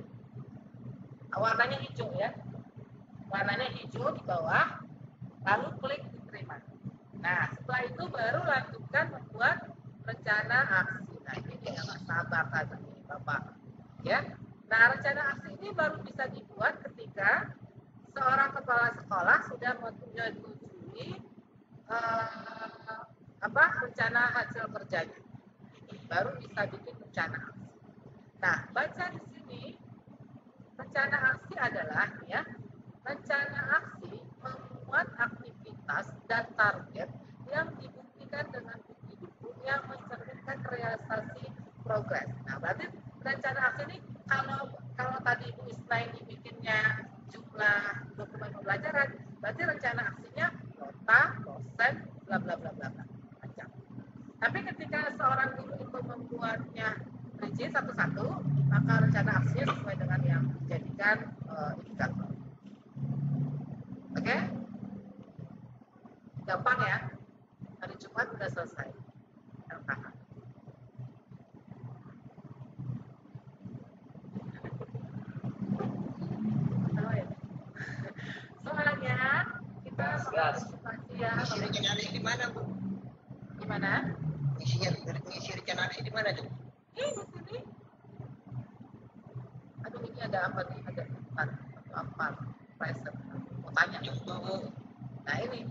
Warnanya hijau ya. Warnanya hijau di bawah, lalu klik diterima. Nah, setelah itu baru lanjutkan membuat rencana aksi. Nah, ini dia nggak sabar tadi Bapak. Ya. Nah, rencana aksi ini baru bisa dibuat ketika seorang kepala sekolah sudah menyetujui rencana hasil kerjanya. Baru bisa bikin rencana aksi. Nah, baca di sini rencana aksi adalah ya, rencana aksi memuat aktivitas dan target yang dibuktikan dengan bukti-bukti yang mencerminkan realisasi progres. Nah, berarti rencana aksi ini kalau tadi Bu Isna ini bikinnya jumlah dokumen pembelajaran, berarti rencana aksinya nota, dosen, bla bla bla bla macam. Tapi ketika seorang guru itu membuatnya rigid satu-satu, maka rencana aksinya sesuai dengan yang dijadikan indikator. Oke? Gampang ya? Hari Jumat sudah selesai. LKH. Soalnya kita partisipasi ya. Isi rencana aksi di mana, Bu? Di mana? Isi rencana aksi di mana, tuh? Di sini. Aduh, ini ada apa nih? Ada apa? Present. Mau tanya. Nah, ini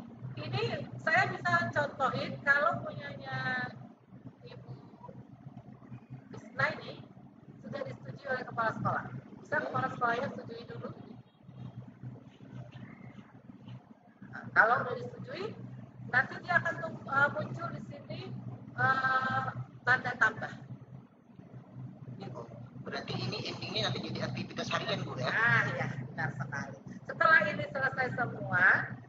saya bisa contohin kalau punyanya Ibu Isna ini sudah disetujui oleh kepala sekolah. Bisa kepala sekolahnya setujui dulu. Nah, kalau sudah disetujui, nanti dia akan muncul di sini tanda tambah. Gitu. Berarti ini endingnya nanti jadi aktivitas harian, Bu ya? Ah ya, benar sekali. Setelah ini selesai semua,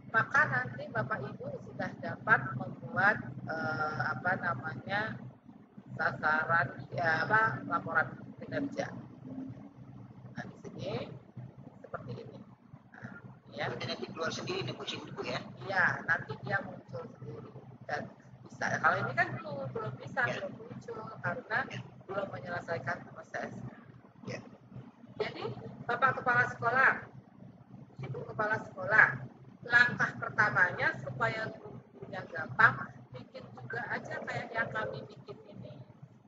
maka nanti Bapak Ibu sudah dapat membuat sasaran laporan kinerja. Nah, di sini seperti ini. Nah, ya. Nanti keluar sendiri nih Bu ya? Iya, nanti dia muncul sendiri dan bisa. Kalau ini kan belum bisa, belum muncul karena belum menyelesaikan proses. Ya. Jadi Bapak Kepala Sekolah, Ibu Kepala Sekolah, langkah pertamanya supaya gurunya gampang, bikin juga aja kayak yang kami bikin ini,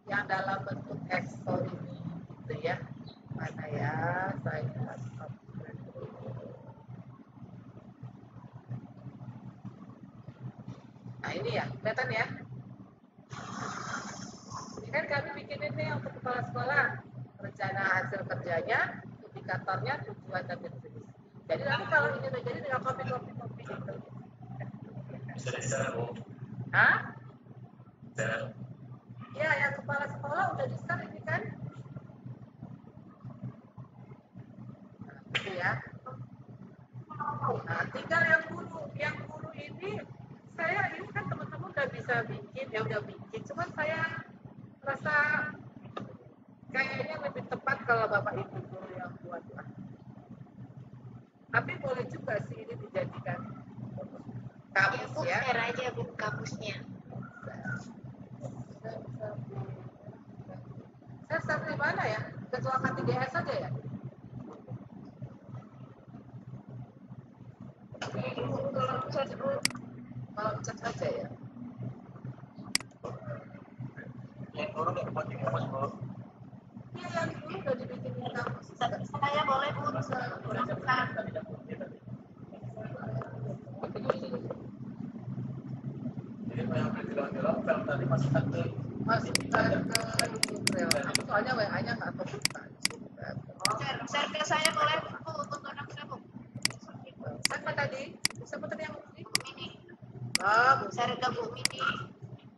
yang dalam bentuk Excel ini, gitu ya. Mana ya, saya nah ini ya, kelihatan ya. Ini kan kami bikin ini untuk kepala sekolah, rencana hasil kerjanya, indikatornya, tujuan dan definisi. Jadi nanti kalau ini udah jadi tinggal copy gitu. Bisa disecara, Bu. Hah? Bisa. Ya, yang kepala sekolah udah di-share ini kan? Nah, gitu ya. Nah, tinggal yang guru ini, saya ini kan teman-teman udah bisa bikin, ya udah bikin. Cuman saya rasa kayaknya lebih tepat kalau Bapak Ibu guru yang buat lah. Tapi boleh juga sih ini dijadikan kamus ya. Share aja Bu kamusnya. Saya share di mana ya? Ketua K3S saja ya? Masuk ke Google. Aku soalnya WA-nya nggak kebuka. Share ke saya boleh Bu untuk anak saya Bu. Siapa tadi? Siapa tadi yang ini? Bu Mini. Oh, Share ke Bu Mini.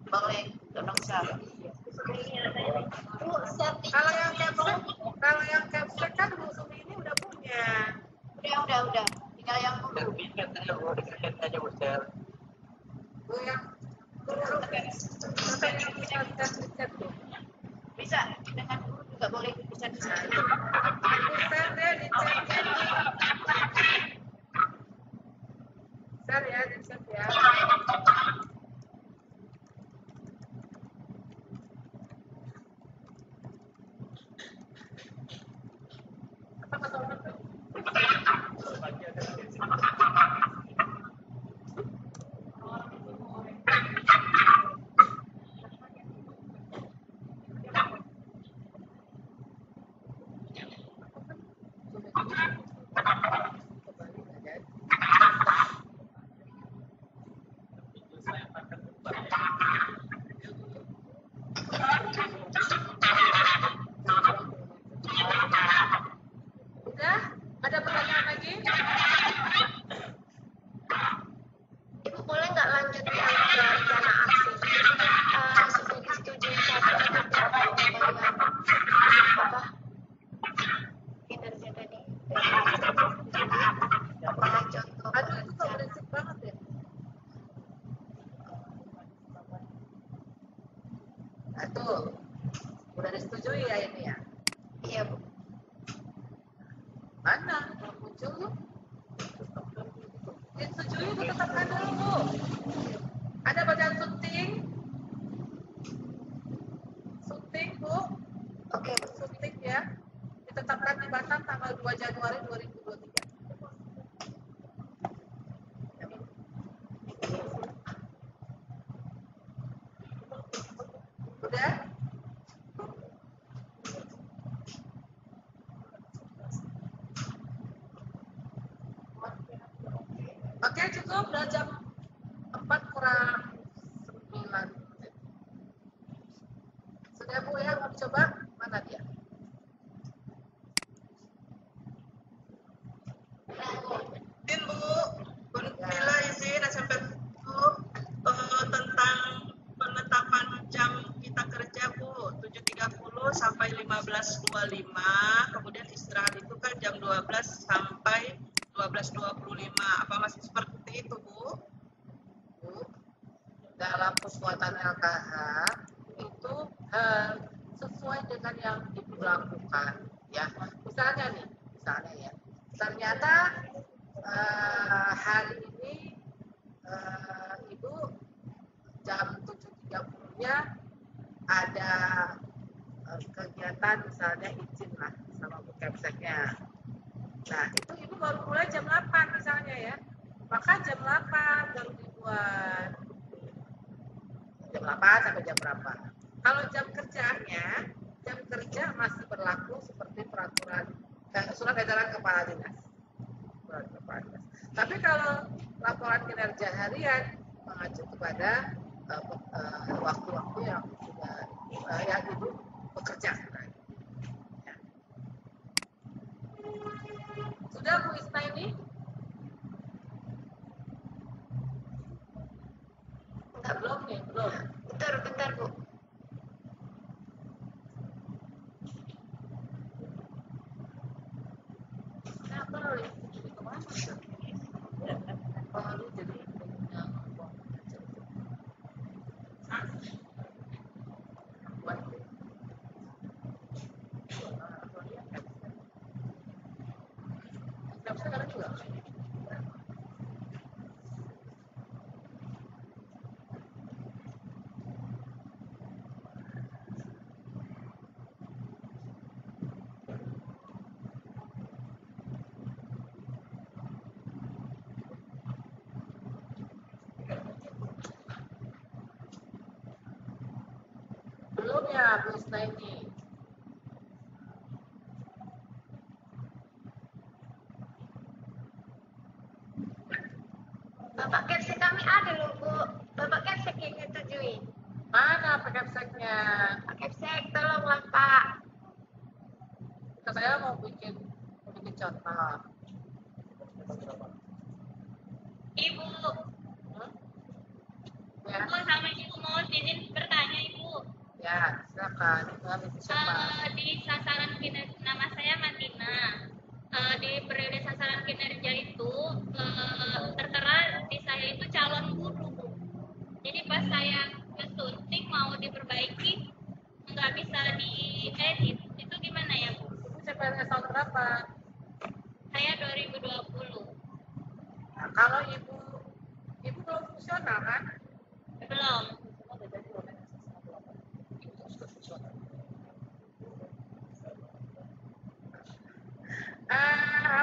Boleh anak saya. Bu, share di kalau yang capsule kan Bu Sumi ini udah punya. Udah. Tinggal yang dulu. Sertifikat aja Bu, sertifikat aja Bu share. Bu yang guru kan yang bisa chat tuh. Bisa dengan guru juga boleh bisa di Nah, sana. itu share deh di chat. Share ya di chat ya. Apa kata orang tuh? Udah? Ada pertanyaan lagi? Ibu boleh nggak lanjut yang ke rencana aksi? Sudah disetujui satu apa kinerja tadi? Contoh. Aduh, itu kok berisik banget ya. Nah, tuh. Udah disetujui ya ini ya? Iya Bu. Mana? Belum muncul tuh. Disetujui itu tetapkan dulu. Ada bacaan syuting? Syuting, Bu? Oke Bu. Syuting ya. Ditetapkan di Batam tanggal 2 Januari 2023. Udah? Oke, cukup. Udah jam 4 kurang 9. Sudah Bu ya, mau dicoba? Mana dia? Izin Bu, Bila izin SMP itu tentang penetapan jam kita kerja Bu, 7.30 sampai 15.25, kemudian istirahat itu kan jam 12 sampai 12.25. Apa masih seperti itu Bu? Bu, dalam pembuatan LKH itu sesuai dengan yang Ibu lakukan ya. Misalnya ya. Ternyata hari ini Ibu jam 7.30-nya ada kegiatan misalnya izin lah sama Bu Kepseknya. Nah, itu Ibu baru mulai jam 8 misalnya ya. Maka jam 8 baru dibuat. Jam 8 sampai jam berapa? Kalau jam kerja masih berlaku seperti peraturan surat edaran kepala dinas. Tapi kalau laporan kinerja harian mengacu kepada waktu-waktu yang sudah yang Ibu bekerja. Ya. Sudah Bu Isna ini? Belum nih, belum. Bentar Bu. Kenapa jadi kemana? Lalu jadi sekarang juga. Belum ya Bu Isna ini. Bapak Kepsek kami ada loh Bu. Bapak Kepsek yang nyetujui. Mana Pak Kepseknya? Pak Kepsek tolonglah Pak. Saya mau bikin contoh. Ibu, Ya, Ibu sama Ibu mau izin bertanya Ibu. ya, silakan. Itu siapa? Di sasaran kinerja, nama saya Matina. Di periode sasaran kinerja itu tertera di saya itu calon guru, Bu. Jadi pas saya ngesunting mau diperbaiki nggak bisa diedit. Itu gimana ya Bu? Ibu CPNS tahun berapa? Saya 2020. Nah, kalau ibu belum fungsional kan? Belum.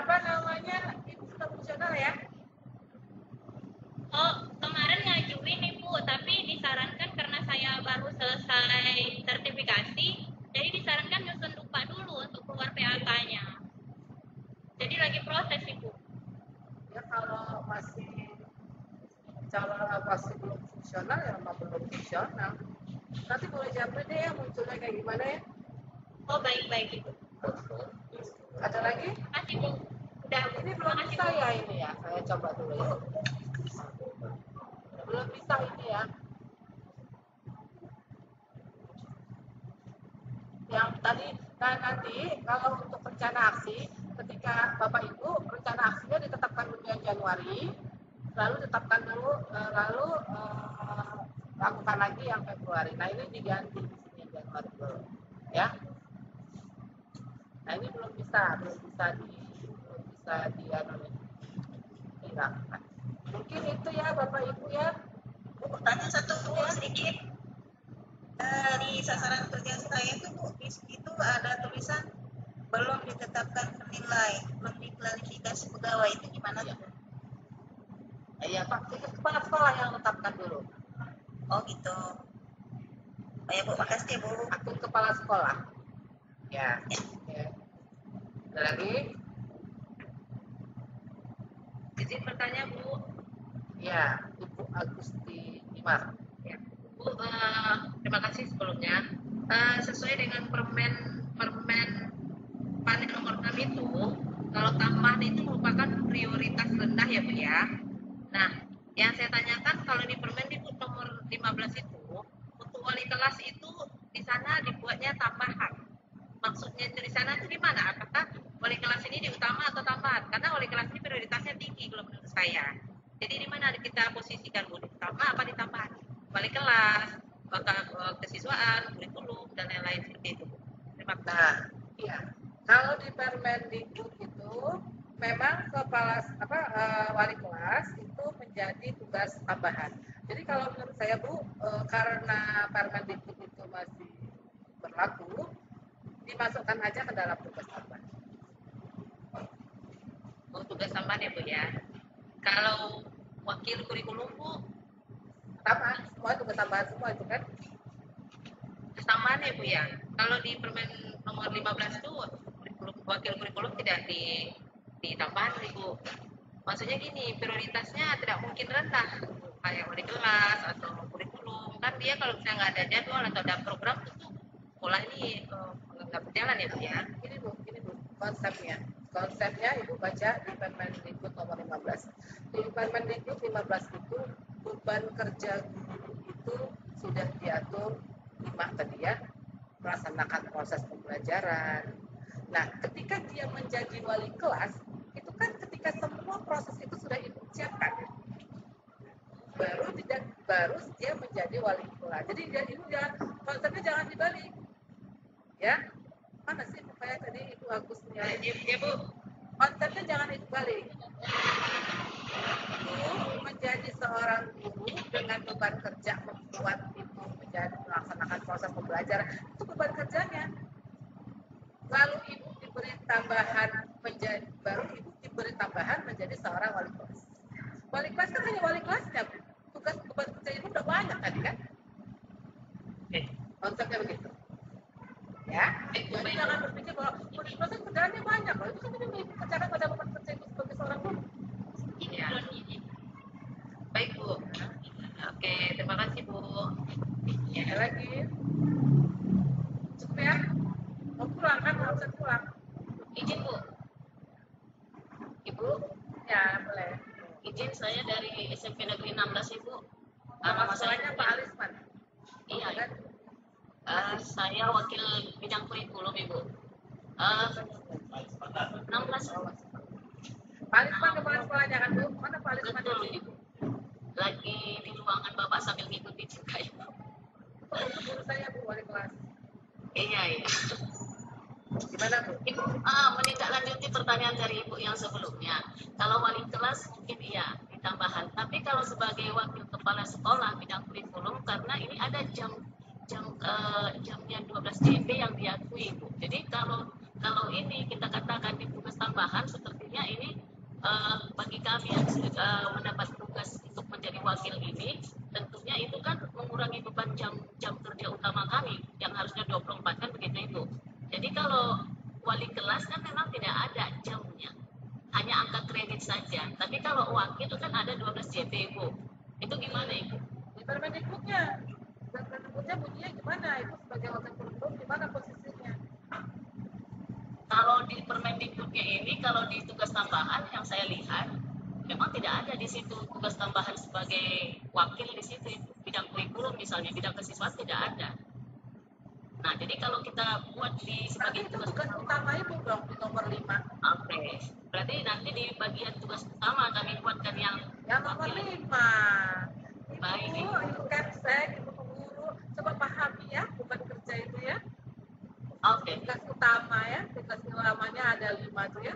Apa namanya? Ibu sudah fungsional ya? Oh, kemarin ngajuin Ibu, tapi disarankan karena saya baru selesai sertifikasi, jadi disarankan nyusun lupa dulu untuk keluar PAK-nya. Jadi lagi proses Ibu. Ya kalau masih belum fungsional ya memang belum fungsional. Nanti boleh jawab deh ya munculnya kayak gimana ya? Oh baik-baik Ibu. Ada lagi? Makasih Bu. Udah Bu. Ini belum Makasih bisa Bu. ya ini ya. Saya coba dulu ya. Belum bisa ini ya. Yang tadi, nah nanti kalau untuk rencana aksi, ketika Bapak Ibu rencana aksinya ditetapkan bulan Januari, lalu tetapkan dulu, lalu lakukan lagi yang Februari. Nah ini diganti di sini Januari dulu, ya. Nah ini belum bisa dilakukan. Mungkin itu ya Bapak Ibu ya. Bu, tanya satu Bu sedikit. Di sasaran kerja saya itu Bu, itu ada tulisan belum ditetapkan penilai, belum diklarifikasi pegawai, itu gimana tuh? Iya Pak, itu kepala sekolah yang tetapkan dulu. Oh gitu. Oh ya Bu, makasih Bu. Akun kepala sekolah. Ya. Ya. Ada lagi? Izin bertanya Bu. Ya, Ibu Agusti Imar. Ya. Bu, terima kasih sebelumnya. Sesuai dengan permen panen nomor 6 itu, kalau tambahan itu merupakan prioritas rendah ya Bu ya. Nah, yang saya tanyakan kalau di Permendikbud nomor 15 itu, untuk wali kelas itu di sana dibuatnya tambahan. Maksudnya di sana itu di mana? Apakah wali kelas ini diutama atau tambahan? Karena wali kelas ini prioritasnya tinggi kalau menurut saya. Jadi di mana kita posisikan Bu? Utama apa di tambahan? Wali kelas, kesiswaan, kurikulum dan lain-lain seperti itu. Terima kasih. Nah, iya. Kalau di Permendikbud itu memang wali kelas itu menjadi tugas tambahan. Jadi kalau menurut saya Bu, karena Permendikbud itu masih berlaku, dimasukkan aja ke dalam tugas tambahan. Oh, tugas tambahan ya Bu ya. Kalau wakil kurikulum Bu, Tambahan semua tugas tambahan semua itu kan? tugas tambahan ya Bu ya. Kalau di Permen nomor 15 itu wakil kurikulum tidak ditambahkan Bu. Maksudnya gini, prioritasnya tidak mungkin rendah kayak wali kelas atau kurikulum. Kan dia kalau misalnya nggak ada jadwal atau ada program itu sekolah ini nggak berjalan ya Bu ya. Ini Bu, konsepnya Ibu baca di Permendikbud nomor 15. Di Permendikbud 15 itu beban kerja guru itu sudah diatur 5 tadi ya, melaksanakan proses pembelajaran. Nah, ketika dia menjadi wali kelas, itu kan ketika semua proses itu sudah Ibu siapkan, baru dia menjadi wali kelas. Jadi Ibu konsepnya jangan dibalik, ya. Mana sih supaya tadi Ibu Agusnya? Ya Bu. Konsepnya jangan dibalik. Ibu menjadi seorang guru dengan beban kerja membuat Ibu menjadi melaksanakan proses pembelajaran, itu beban kerjanya. Lalu Ibu diberi tambahan diberi tambahan menjadi seorang wali kelas. Wali kelas kan hanya wali kelasnya, Bu. Tugas beban kerja Ibu udah banyak tadi kan? Konsepnya begitu. Ya, jadi jangan berpikir bahwa wali kelas kerjaannya banyak, loh. Itu kan Ibu kerjakan pada beban kerja Ibu sebagai seorang guru. Iya. izin saya dari SMP Negeri 16 Ibu. Nama masalahnya Pak Alisman. Iya. Kan? Saya wakil bidang kurikulum Ibu. 16. Pak Alisman kepala sekolahnya kan Bu? Mana Pak Alisman? Betul Ibu. Lagi di ruangan Bapak sambil ngikuti juga Ibu. Itu guru saya Bu, wali kelas. Iya. Gimana Bu? Ibu, menindaklanjuti pertanyaan dari Ibu yang sebelumnya. Kalau wali kelas mungkin iya ditambahan. Tapi kalau sebagai wakil kepala sekolah bidang kurikulum, karena ini ada jamnya 12 JP yang diakui Ibu. Jadi kalau ini kita katakan di tugas tambahan, sepertinya ini bagi kami yang mendapat tugas untuk menjadi wakil ini, tentunya itu kan mengurangi beban jam kerja utama kami yang harusnya 24 kan begitu Ibu. Jadi kalau wali kelas kan memang tidak ada jamnya, hanya angka kredit saja. Tapi kalau wakil itu kan ada 12 JP Ibu. Itu gimana Ibu? Di Permendikbudnya. Permendikbudnya bunyinya gimana? Itu sebagai wakil kurikulum gimana posisinya? Kalau di Permendikbudnya ini, kalau di tugas tambahan yang saya lihat, memang tidak ada di situ tugas tambahan sebagai wakil di situ. Bidang kurikulum misalnya, bidang kesiswaan tidak ada. Nah, jadi kalau kita buat di sebagai tugas utama Ibu dong di nomor 5. Oke. Berarti nanti di bagian tugas utama kami buatkan yang nomor 5. Baik. Ibu Kemsek, Ibu penguru, coba pahami ya, bukan kerja itu ya. Oke. Tugas utama ya, tugas utamanya ada 5 tuh ya.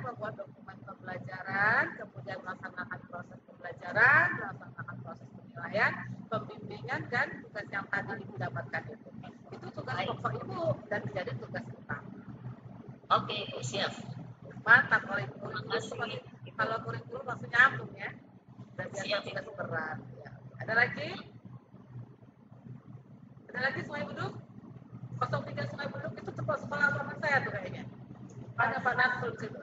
Membuat dokumen pembelajaran, kemudian melaksanakan proses pembelajaran, melaksanakan proses penilaian, pembimbingan, dan tugas yang tadi Ibu dapatkan itu. Itu tugas pokok Ibu dan menjadi tugas utama. Oke, siap. Mantap kalau Ibu. Kalau kurikulum langsung nyambung ya. Dan siap tugas berat. Ya. Ada lagi? Ada lagi Sungai Buduk? 03 Sungai Buduk itu sekolah teman saya tuh kayaknya. Ada Pak Nasrul situ.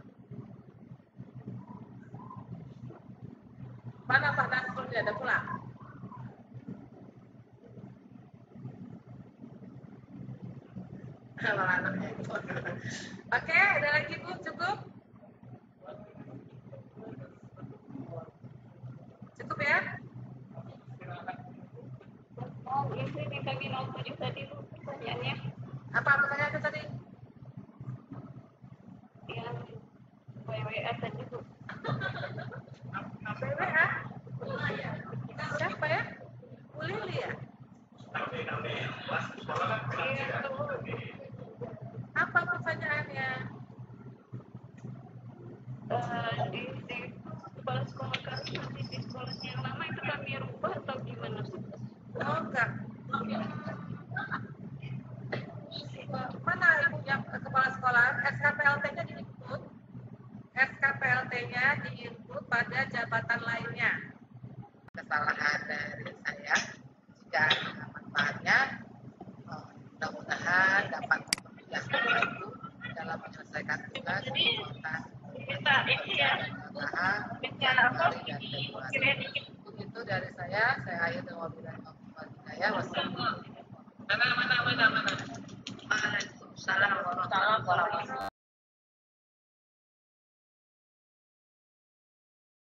Mana Pak Nasrul dia ada pulang? Kalau anaknya itu. Oke, ada lagi Bu, cukup? Cukup ya? Ini dibagi nomor juga tadi Bu pertanyaannya. Apa pertanyaan itu tadi? Yang WWA tadi Bu. WWA? Siapa ya? Bu Lili ya? Apa pertanyaannya? Di kepala sekolah kami masih di sekolahnya yang lama itu kami rubah atau gimana? Oh enggak. Mana Ibu yang kepala sekolah? SKPLT-nya di-input. SKPLT-nya di-input pada jabatan lainnya. Kesalahan dari saya. Jika ada manfaatnya, mudah-mudahan dapat mempermudah Ibu dalam menyelesaikan tugas. Kita ini ya. Bicara apa? Begitu dari saya akhiri dengan wabillahi taufiq. Wassalamualaikum. Mana. Waalaikumsalam warahmatullahi wabarakatuh.